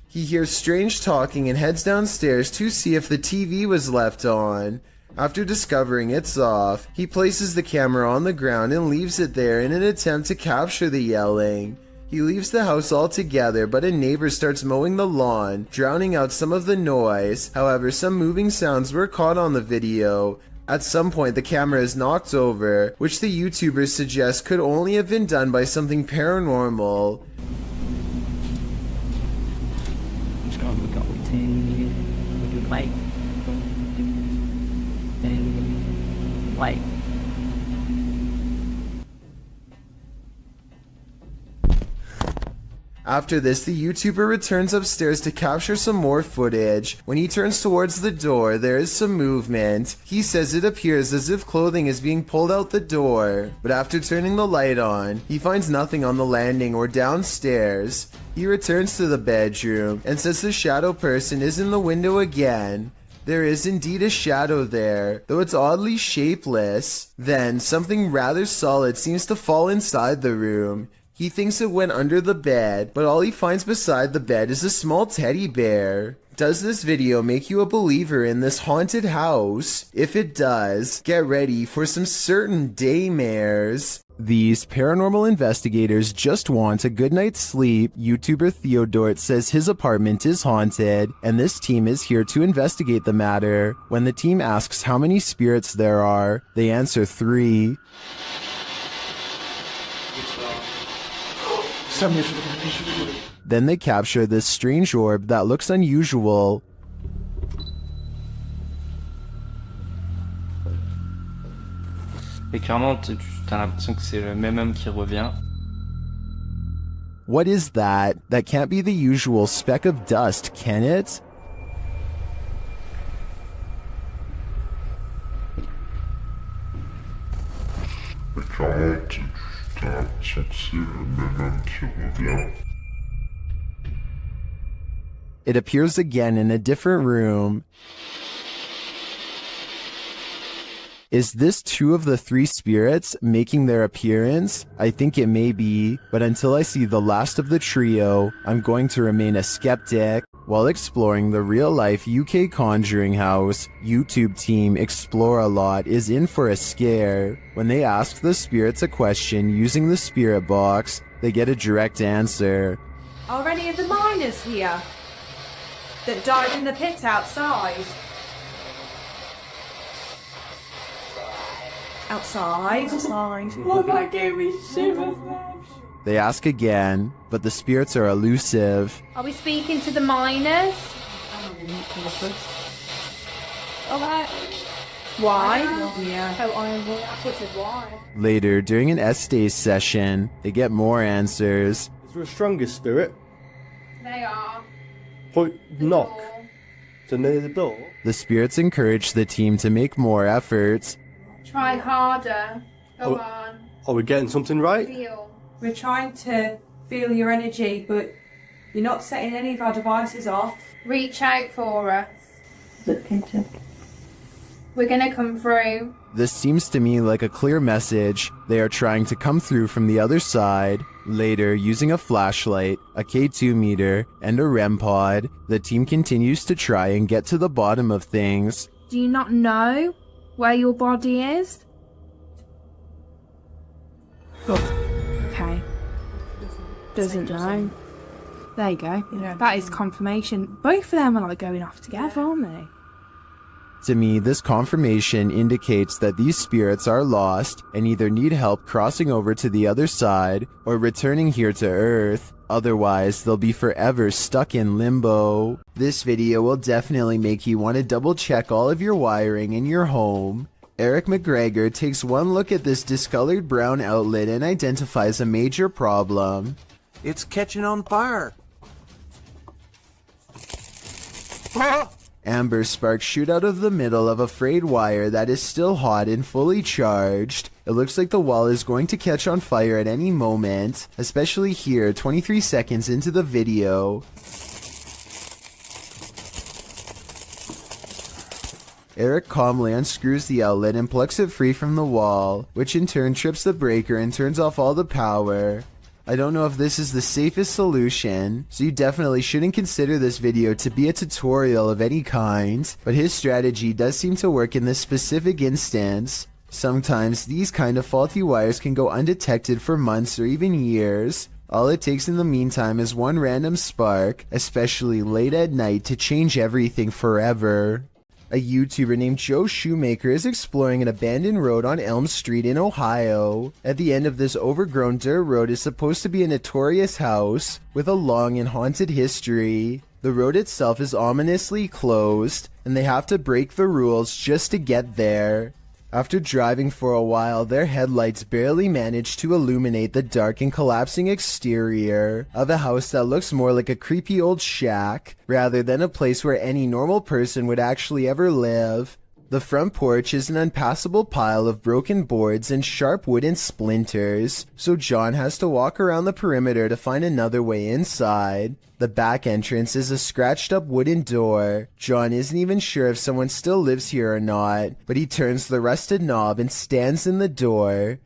He hears strange talking and heads downstairs to see if the TV was left on. After discovering it's off, he places the camera on the ground and leaves it there in an attempt to capture the yelling. He leaves the house altogether, but a neighbor starts mowing the lawn, drowning out some of the noise. However, some moving sounds were caught on the video. At some point, the camera is knocked over, which the YouTuber suggests could only have been done by something paranormal. After this, the YouTuber returns upstairs to capture some more footage. When he turns towards the door, there is some movement. He says it appears as if clothing is being pulled out the door, but after turning the light on, he finds nothing on the landing or downstairs. He returns to the bedroom and says the shadow person is in the window again. There is indeed a shadow there, though it's oddly shapeless. Then, something rather solid seems to fall inside the room. He thinks it went under the bed, but all he finds beside the bed is a small teddy bear. Does this video make you a believer in this haunted house? If it does, get ready for some certain daymares. These paranormal investigators just want a good night's sleep. YouTuber Theodort says his apartment is haunted, and this team is here to investigate the matter. When the team asks how many spirits there are, they answer 3. Then they capture this strange orb that looks unusual. Et clairement, t'as l'impression que c'est le même homme qui revient. What is that? That can't be the usual speck of dust, can it? It appears again in a different room. Is this two of the three spirits making their appearance? I think it may be, but until I see the last of the trio, I'm going to remain a skeptic. While exploring the real-life UK Conjuring house, YouTube team Explore a Lot is in for a scare. When they ask the spirits a question using the spirit box, they get a direct answer. Are any of the miners here that died in the pit outside? Outside. Oh, that gave me shivers. They ask again, but the spirits are elusive. Are we speaking to the miners? Okay. Why? Yeah. Oh, I said why. Later, during an Estes session, they get more answers. Is there a stronger spirit? They are. Point knock. So near the door? The spirits encourage the team to make more efforts. Try harder. Go on. Are we getting something right? Feel. We're trying to feel your energy, but you're not setting any of our devices off. Reach out for us. Look into. We're gonna come through. This seems to me like a clear message. They are trying to come through from the other side. Later, using a flashlight, a K2 meter, and a REM pod, the team continues to try and get to the bottom of things. Do you not know where your body is? Okay. Doesn't know. There you go. That is confirmation. Both of them are like going off together, aren't they? To me, this confirmation indicates that these spirits are lost and either need help crossing over to the other side or returning here to Earth. Otherwise, they'll be forever stuck in limbo. This video will definitely make you want to double check all of your wiring in your home. Eric McGregor takes one look at this discolored brown outlet and identifies a major problem. It's catching on fire. Amber sparks shoot out of the middle of a frayed wire that is still hot and fully charged. It looks like the wall is going to catch on fire at any moment, especially here 23 seconds into the video. Eric calmly unscrews the outlet and plucks it free from the wall, which in turn trips the breaker and turns off all the power. I don't know if this is the safest solution, so you definitely shouldn't consider this video to be a tutorial of any kind, but his strategy does seem to work in this specific instance. Sometimes these kind of faulty wires can go undetected for months or even years. All it takes in the meantime is one random spark, especially late at night, to change everything forever. A YouTuber named Joe Shoemaker is exploring an abandoned road on Elm Street in Ohio. At the end of this overgrown dirt road is supposed to be a notorious house with a long and haunted history. The road itself is ominously closed, and they have to break the rules just to get there. After driving for a while, their headlights barely manage to illuminate the dark and collapsing exterior of a house that looks more like a creepy old shack, rather than a place where any normal person would actually ever live. The front porch is an unpassable pile of broken boards and sharp wooden splinters, so John has to walk around the perimeter to find another way inside. The back entrance is a scratched up wooden door. John isn't even sure if someone still lives here or not, but he turns the rusted knob and stands in the door.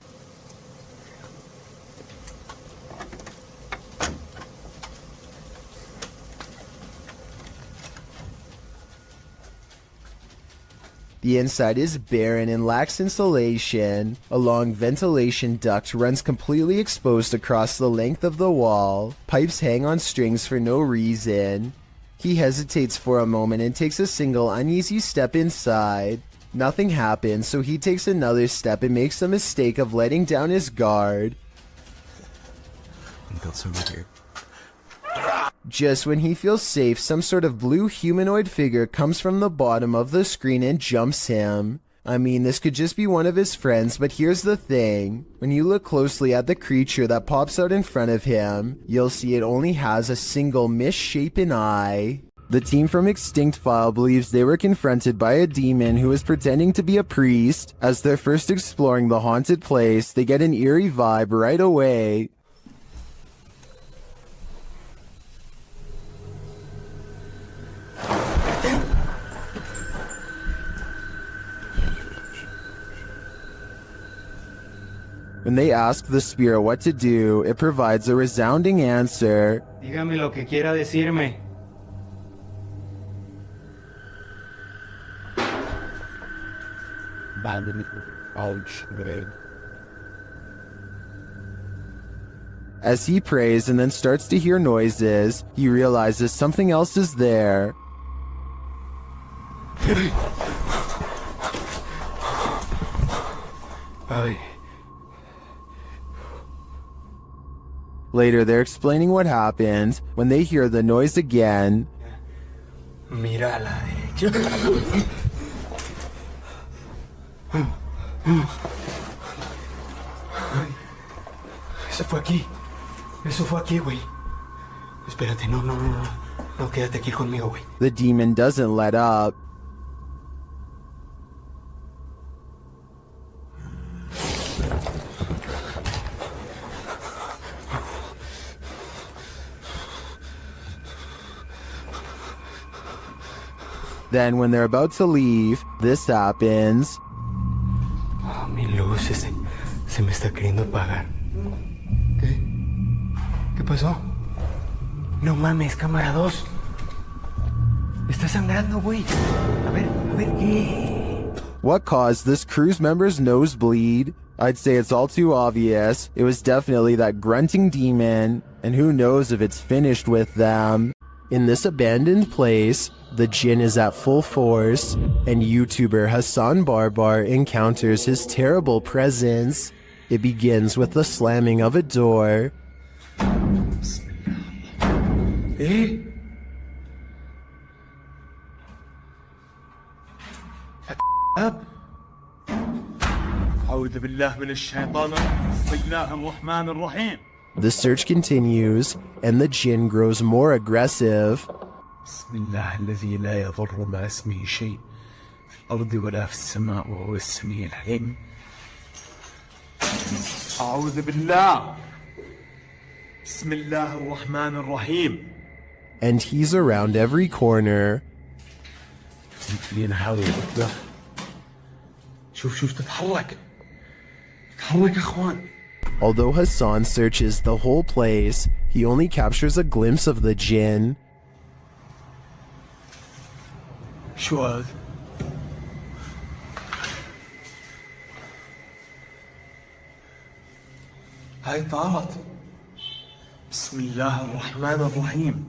The inside is barren and lacks insulation. A long ventilation duct runs completely exposed across the length of the wall. Pipes hang on strings for no reason. He hesitates for a moment and takes a single uneasy step inside. Nothing happens, so he takes another step and makes the mistake of letting down his guard. Got over here. Just when he feels safe, some sort of blue humanoid figure comes from the bottom of the screen and jumps him. I mean, this could just be one of his friends, but here's the thing. When you look closely at the creature that pops out in front of him, you'll see it only has a single misshapen eye. The team from Extinct File believes they were confronted by a demon who is pretending to be a priest. As they're first exploring the haunted place, they get an eerie vibe right away. When they ask the spirit what to do, it provides a resounding answer. Dígame lo que quiera decirme. As he prays and then starts to hear noises, he realizes something else is there. Later, they're explaining what happened when they hear the noise again. Mira a la derecha. Eso fue aquí. Eso fue aquí, güey. Espérate, no, quédate aquí conmigo, güey. The demon doesn't let up. Then, when they're about to leave, this happens. Oh, mi luz se me está queriendo apagar. ¿Qué pasó? No mames, cámara 2. Está sangrando, güey. A ver, ¿qué? What caused this crew's member's nosebleed? I'd say it's all too obvious. It was definitely that grunting demon, and who knows if it's finished with them. In this abandoned place, the jinn is at full force, and YouTuber Hassan Barbar encounters his terrible presence. It begins with the slamming of a door. up. أعوذ بالله من الشيطان بسم الله الرحمن الرحيم. The search continues, and the jinn grows more aggressive. بسم الله الذي لا يضر مع اسمه شيء في الأرض ولا في السماء وهو السميع العليم. أعوذ بالله بسم الله الرحمن الرحيم. And he's around every corner. شوف تتحرك يا اخوان. Although Hassan searches the whole place, he only captures a glimpse of the jinn. شو هذا؟ هاي طارت. بسم الله الرحمن الرحيم.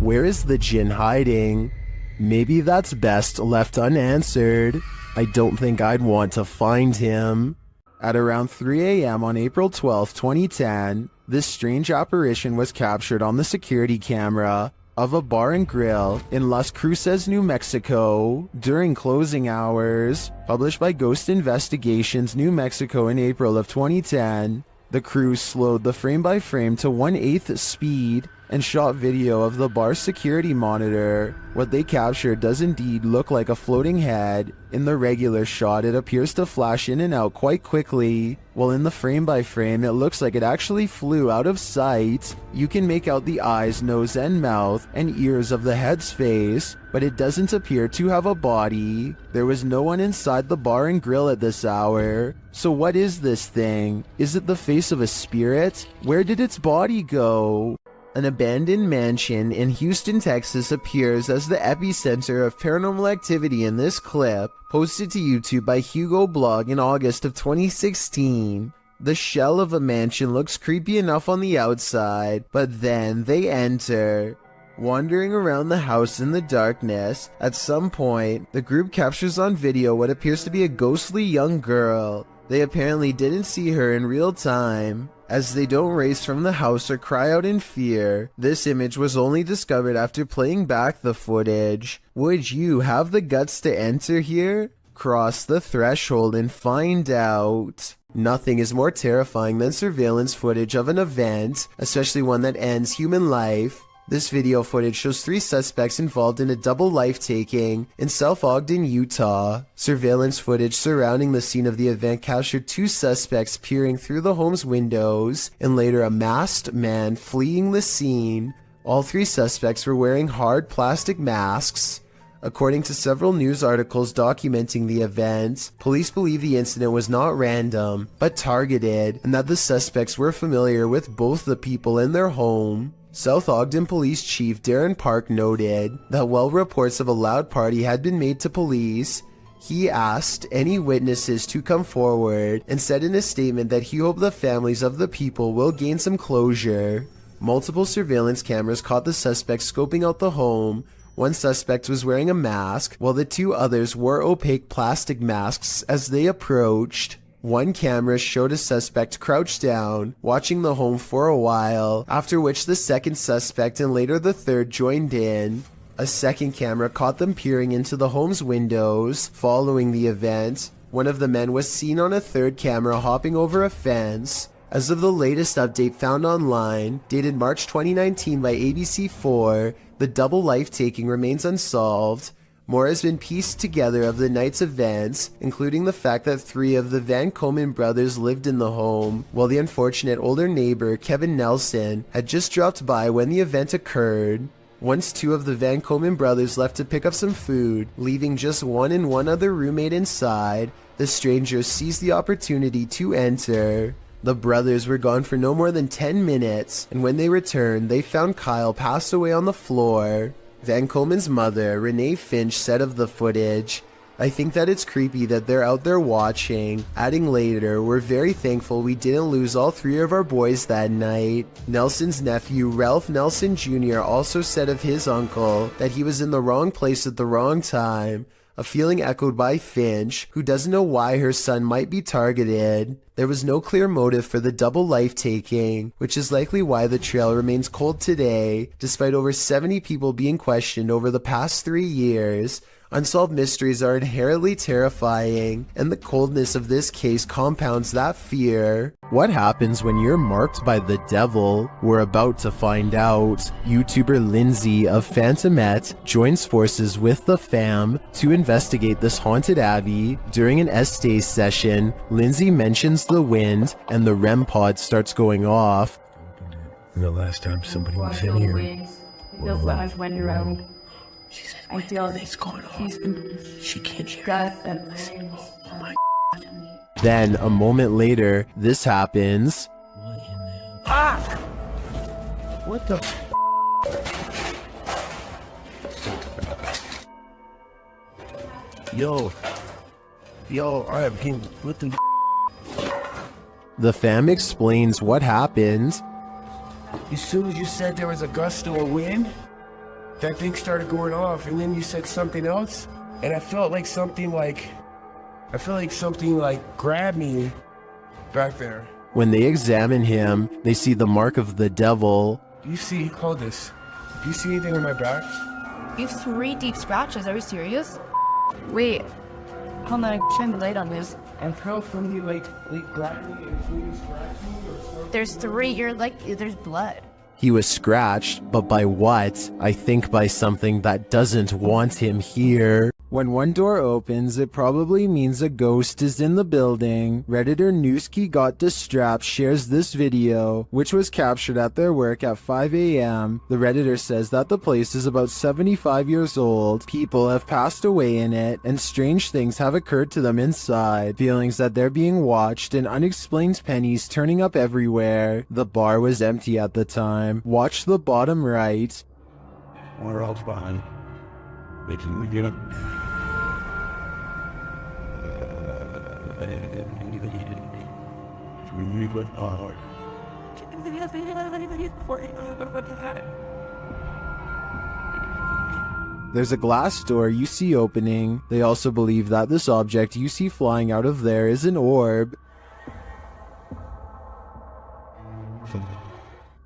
Where is the jinn hiding? Maybe that's best left unanswered. I don't think I'd want to find him. At around 3 a.m. on April 12, 2010, this strange apparition was captured on the security camera of a bar and grill in Las Cruces, New Mexico, during closing hours. Published by Ghost Investigations, New Mexico in April of 2010, the crew slowed the frame-by-frame to 1/8 speed and shot video of the bar's security monitor. What they captured does indeed look like a floating head. In the regular shot, it appears to flash in and out quite quickly, while in the frame-by-frame, it looks like it actually flew out of sight. You can make out the eyes, nose, and mouth, and ears of the head's face, but it doesn't appear to have a body. There was no one inside the bar and grill at this hour. So what is this thing? Is it the face of a spirit? Where did its body go? An abandoned mansion in Houston, Texas appears as the epicenter of paranormal activity in this clip, posted to YouTube by Hugo Blog in August of 2016. The shell of a mansion looks creepy enough on the outside, but then they enter. Wandering around the house in the darkness, at some point, the group captures on video what appears to be a ghostly young girl. They apparently didn't see her in real time, as they don't race from the house or cry out in fear. This image was only discovered after playing back the footage. Would you have the guts to enter here? Cross the threshold and find out. Nothing is more terrifying than surveillance footage of an event, especially one that ends human life. This video footage shows 3 suspects involved in a double life-taking in South Ogden, Utah. Surveillance footage surrounding the scene of the event captured 2 suspects peering through the home's windows, and later a masked man fleeing the scene. All 3 suspects were wearing hard plastic masks. According to several news articles documenting the event, police believe the incident was not random, but targeted, and that the suspects were familiar with both the people in their home. South Ogden Police Chief Darren Park noted that while reports of a loud party had been made to police, he asked any witnesses to come forward and said in a statement that he hoped the families of the people will gain some closure. Multiple surveillance cameras caught the suspects scoping out the home. One suspect was wearing a mask, while the two others wore opaque plastic masks as they approached. One camera showed a suspect crouched down, watching the home for a while, after which the second suspect and later the third joined in. A second camera caught them peering into the home's windows. Following the event, one of the men was seen on a third camera hopping over a fence. As of the latest update found online, dated March 2019 by ABC4, the double life-taking remains unsolved. More has been pieced together of the night's events, including the fact that 3 of the Van Komen brothers lived in the home, while the unfortunate older neighbor, Kevin Nelson, had just dropped by when the event occurred. Once 2 of the Van Komen brothers left to pick up some food, leaving just one and one other roommate inside, the strangers seized the opportunity to enter. The brothers were gone for no more than 10 minutes, and when they returned, they found Kyle passed away on the floor. Van Komen's mother, Renee Finch, said of the footage, "I think that it's creepy that they're out there watching," adding later, "We're very thankful we didn't lose all 3 of our boys that night." Nelson's nephew, Ralph Nelson Jr., also said of his uncle that he was in the wrong place at the wrong time, a feeling echoed by Finch, who doesn't know why her son might be targeted. There was no clear motive for the double life-taking, which is likely why the trail remains cold today, despite over 70 people being questioned over the past 3 years. Unsolved mysteries are inherently terrifying, and the coldness of this case compounds that fear. What happens when you're marked by the devil? We're about to find out. YouTuber Lindsay of Phantomette joins forces with the fam to investigate this haunted abbey. During an Estee session, Lindsay mentions the wind, and the REM pod starts going off. The last time somebody was in here. Feels like I've went around. I feel it's going on. She can't hear. Oh my. Then, a moment later, this happens. Ah! What the Yo, alright, what the The fam explains what happened. As soon as you said there was a gust of wind, that thing started going off, and then you said something else, and I felt like something grabbed me back there. When they examine him, they see the mark of the devil. Do you see anything on my back? You have 3 deep scratches, are you serious? Wait, hold on, shine the light on this. I felt somebody like grabbed me and scratched me or something. There's 3, there's blood. He was scratched, but by what? I think by something that doesn't want him here. When one door opens, it probably means a ghost is in the building. Redditor Newski Got Distrapped shares this video, which was captured at their work at 5 a.m. The Redditor says that the place is about 75 years old. People have passed away in it, and strange things have occurred to them inside. Feelings that they're being watched and unexplained pennies turning up everywhere. The bar was empty at the time. Watch the bottom right. We're all fine. We get it. We went hard. There's a glass door you see opening. They also believe that this object you see flying out of there is an orb.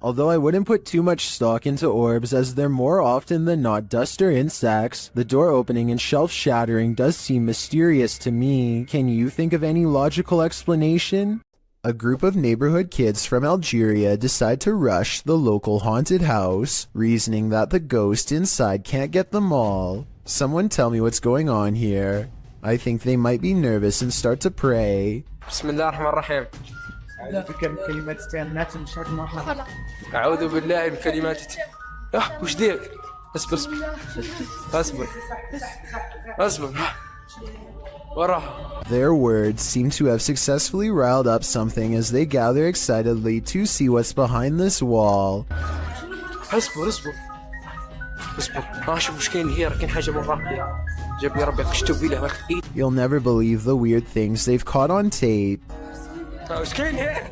Although I wouldn't put too much stock into orbs, as they're more often than not dust or insects, the door opening and shelf shattering does seem mysterious to me. Can you think of any logical explanation? A group of neighborhood kids from Algeria decide to rush the local haunted house, reasoning that the ghost inside can't get them all. Someone tell me what's going on here. I think they might be nervous and start to pray. Bismillahirrahmanirrahim. أعوذ بالله من كلمات وش ذيك؟ وش اصبر اصبر اصبر وراه. Their words seem to have successfully riled up something as they gather excitedly to see what's behind this wall. اصبر اصبر اصبر شوف وش كاين هي، راه كاين حاجه برا جاب لي ربي قشتو بيه هاك الايد. You'll never believe the weird things they've caught on tape. وش كاين هنا؟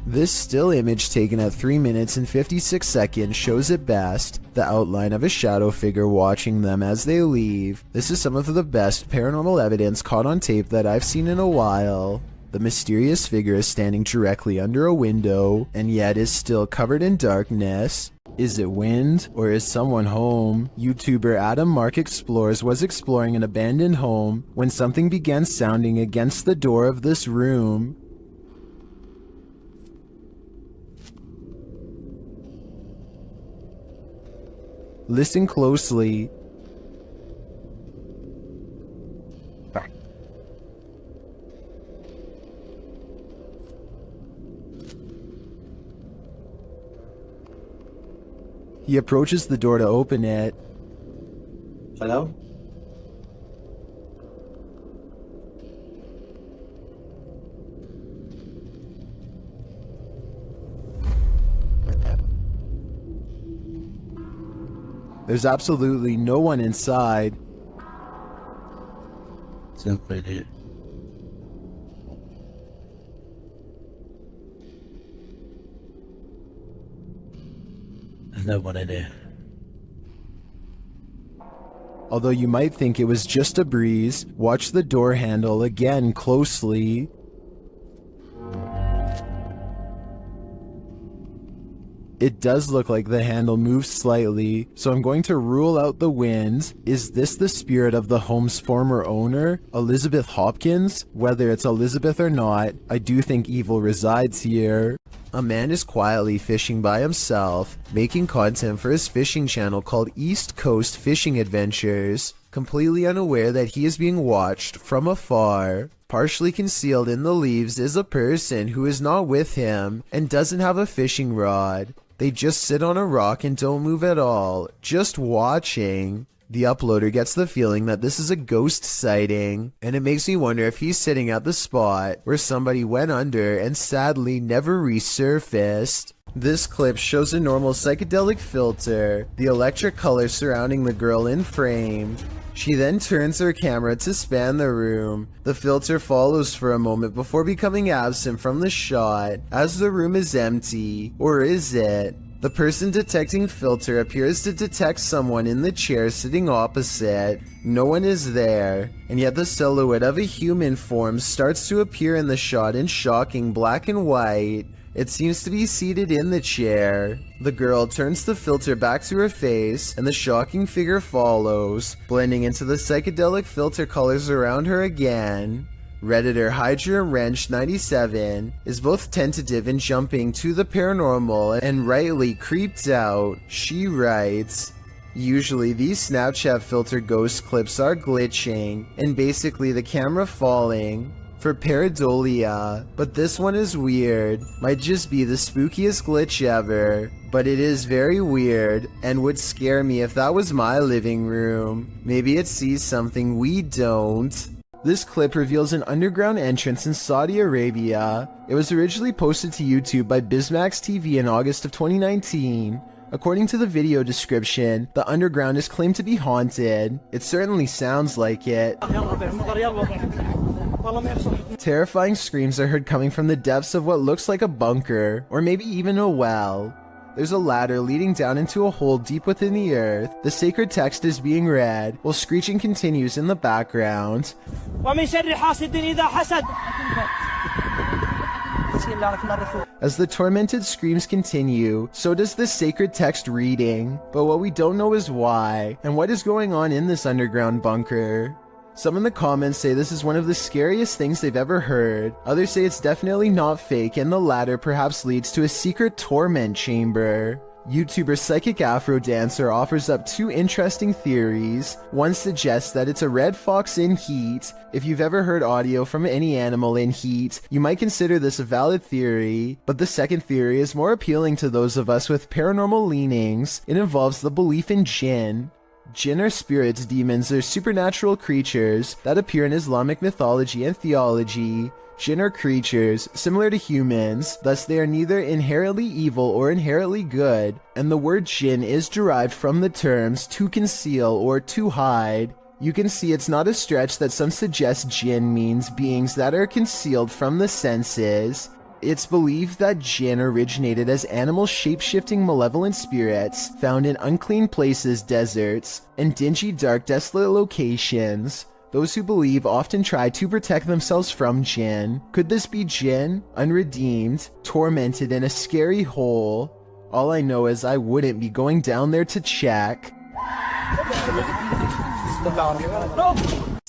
This still image taken at 3 minutes and 56 seconds shows at best the outline of a shadow figure watching them as they leave. This is some of the best paranormal evidence caught on tape that I've seen in a while. The mysterious figure is standing directly under a window and yet is still covered in darkness. Is it wind or is someone home? YouTuber Adam Mark Explores was exploring an abandoned home when something began sounding against the door of this room. Listen closely. He approaches the door to open it. Hello? There's absolutely no one inside. Simply there. There's nobody there. Although you might think it was just a breeze, watch the door handle again closely. It does look like the handle moves slightly, so I'm going to rule out the wind. Is this the spirit of the home's former owner, Elizabeth Hopkins? Whether it's Elizabeth or not, I do think evil resides here. A man is quietly fishing by himself, making content for his fishing channel called East Coast Fishing Adventures, completely unaware that he is being watched from afar. Partially concealed in the leaves is a person who is not with him and doesn't have a fishing rod. They just sit on a rock and don't move at all, just watching. The uploader gets the feeling that this is a ghost sighting, and it makes me wonder if he's sitting at the spot where somebody went under and sadly never resurfaced. This clip shows a normal psychedelic filter, the electric color surrounding the girl in frame. She then turns her camera to span the room. The filter follows for a moment before becoming absent from the shot, as the room is empty. Or is it? The person detecting filter appears to detect someone in the chair sitting opposite. No one is there, and yet the silhouette of a human form starts to appear in the shot in shocking black and white. It seems to be seated in the chair. The girl turns the filter back to her face, and the shocking figure follows, blending into the psychedelic filter colors around her again. Redditor Hydra Wrench 97 is both tentative in jumping to the paranormal and rightly creeped out. She writes, "Usually these Snapchat filter ghost clips are glitching, and basically the camera falling for pareidolia, but this one is weird. Might just be the spookiest glitch ever, but it is very weird and would scare me if that was my living room. Maybe it sees something we don't." This clip reveals an underground entrance in Saudi Arabia. It was originally posted to YouTube by Bismax TV in August of 2019. According to the video description, the underground is claimed to be haunted. It certainly sounds like it. Terrifying screams are heard coming from the depths of what looks like a bunker, or maybe even a well. There's a ladder leading down into a hole deep within the earth. The sacred text is being read, while screeching continues in the background. As the tormented screams continue, so does the sacred text reading. But what we don't know is why, and what is going on in this underground bunker. Some in the comments say this is one of the scariest things they've ever heard. Others say it's definitely not fake, and the latter perhaps leads to a secret torment chamber. YouTuber Psychic Afro Dancer offers up two interesting theories. One suggests that it's a red fox in heat. If you've ever heard audio from any animal in heat, you might consider this a valid theory. But the second theory is more appealing to those of us with paranormal leanings. It involves the belief in jinn. Jinn are spirits, demons, or supernatural creatures that appear in Islamic mythology and theology. Jinn are creatures, similar to humans, thus they are neither inherently evil or inherently good, and the word jinn is derived from the terms to conceal or to hide. You can see it's not a stretch that some suggest jinn means beings that are concealed from the senses. It's believed that jinn originated as animal shape-shifting malevolent spirits found in unclean places, deserts, and dingy, dark, desolate locations. Those who believe often try to protect themselves from jinn. Could this be jinn, unredeemed, tormented in a scary hole? All I know is I wouldn't be going down there to check.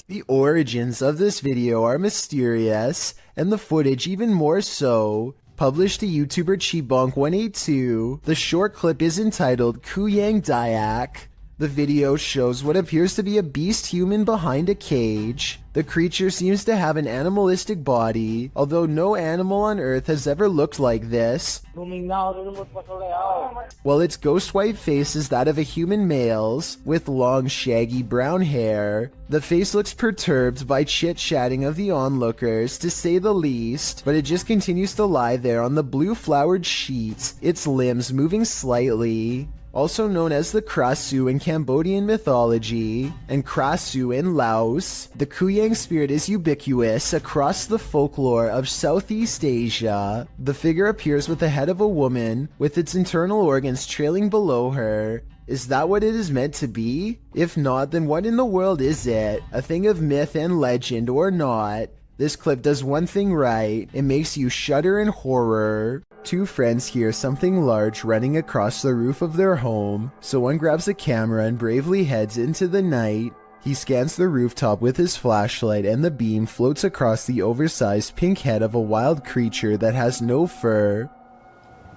The origins of this video are mysterious, and the footage even more so. Published to YouTuber Chibonk182, the short clip is entitled Kuyang Dayak. The video shows what appears to be a beast human behind a cage. The creature seems to have an animalistic body, although no animal on Earth has ever looked like this. While its ghost white face is that of a human male's, with long shaggy brown hair. The face looks perturbed by chit-chatting of the onlookers, to say the least, but it just continues to lie there on the blue flowered sheet, its limbs moving slightly. Also known as the Krasu in Cambodian mythology, and Krasu in Laos, the Kuyang spirit is ubiquitous across the folklore of Southeast Asia. The figure appears with the head of a woman, with its internal organs trailing below her. Is that what it is meant to be? If not, then what in the world is it? A thing of myth and legend or not? This clip does one thing right, it makes you shudder in horror. Two friends hear something large running across the roof of their home, so one grabs a camera and bravely heads into the night. He scans the rooftop with his flashlight and the beam floats across the oversized pink head of a wild creature that has no fur.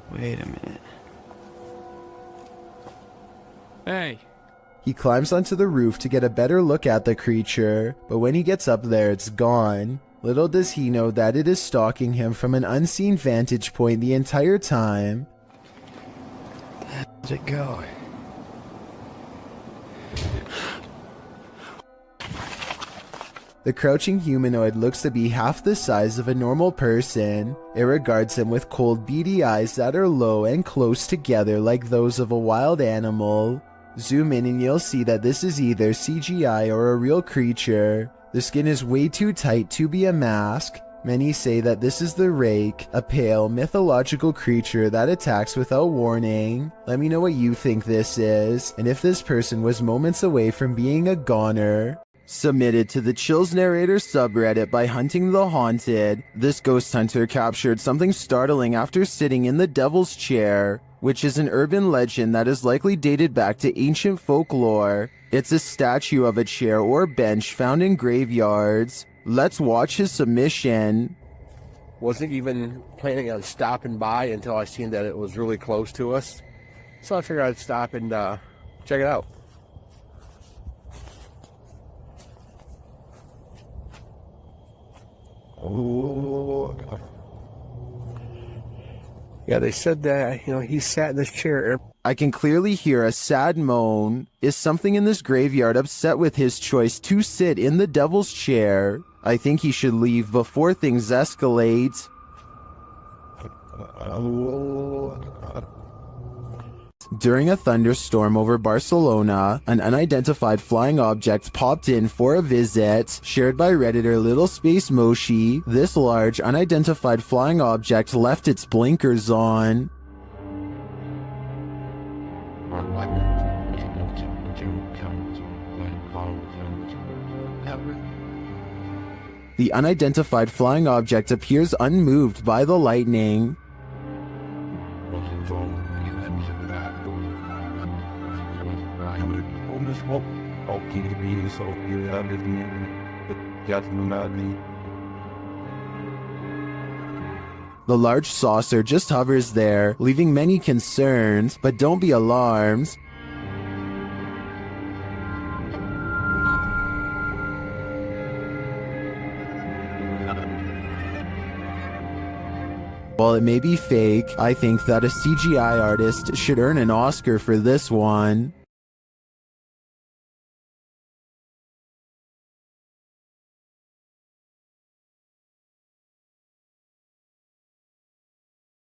Wait a minute. Hey! He climbs onto the roof to get a better look at the creature, but when he gets up there, it's gone. Little does he know that it is stalking him from an unseen vantage point the entire time. Where'd it go? The crouching humanoid looks to be half the size of a normal person. It regards him with cold, beady eyes that are low and close together like those of a wild animal. Zoom in and you'll see that this is either CGI or a real creature. The skin is way too tight to be a mask. Many say that this is the Rake, a pale, mythological creature that attacks without warning. Let me know what you think this is, and if this person was moments away from being a goner. Submitted to the Chills Narrator subreddit by Hunting the Haunted, this ghost hunter captured something startling after sitting in the Devil's Chair, which is an urban legend that is likely dated back to ancient folklore. It's a statue of a chair or bench found in graveyards. Let's watch his submission. Wasn't even planning on stopping by until I seen that it was really close to us. So I figured I'd stop and check it out. Oh. Yeah, they said that, he sat in this chair. I can clearly hear a sad moan. Is something in this graveyard upset with his choice to sit in the Devil's Chair? I think he should leave before things escalate. During a thunderstorm over Barcelona, an unidentified flying object popped in for a visit. Shared by Redditor Little Space Moshi, this large, unidentified flying object left its blinkers on. The unidentified flying object appears unmoved by the lightning. The large saucer just hovers there, leaving many concerned, but don't be alarmed. While it may be fake, I think that a CGI artist should earn an Oscar for this one.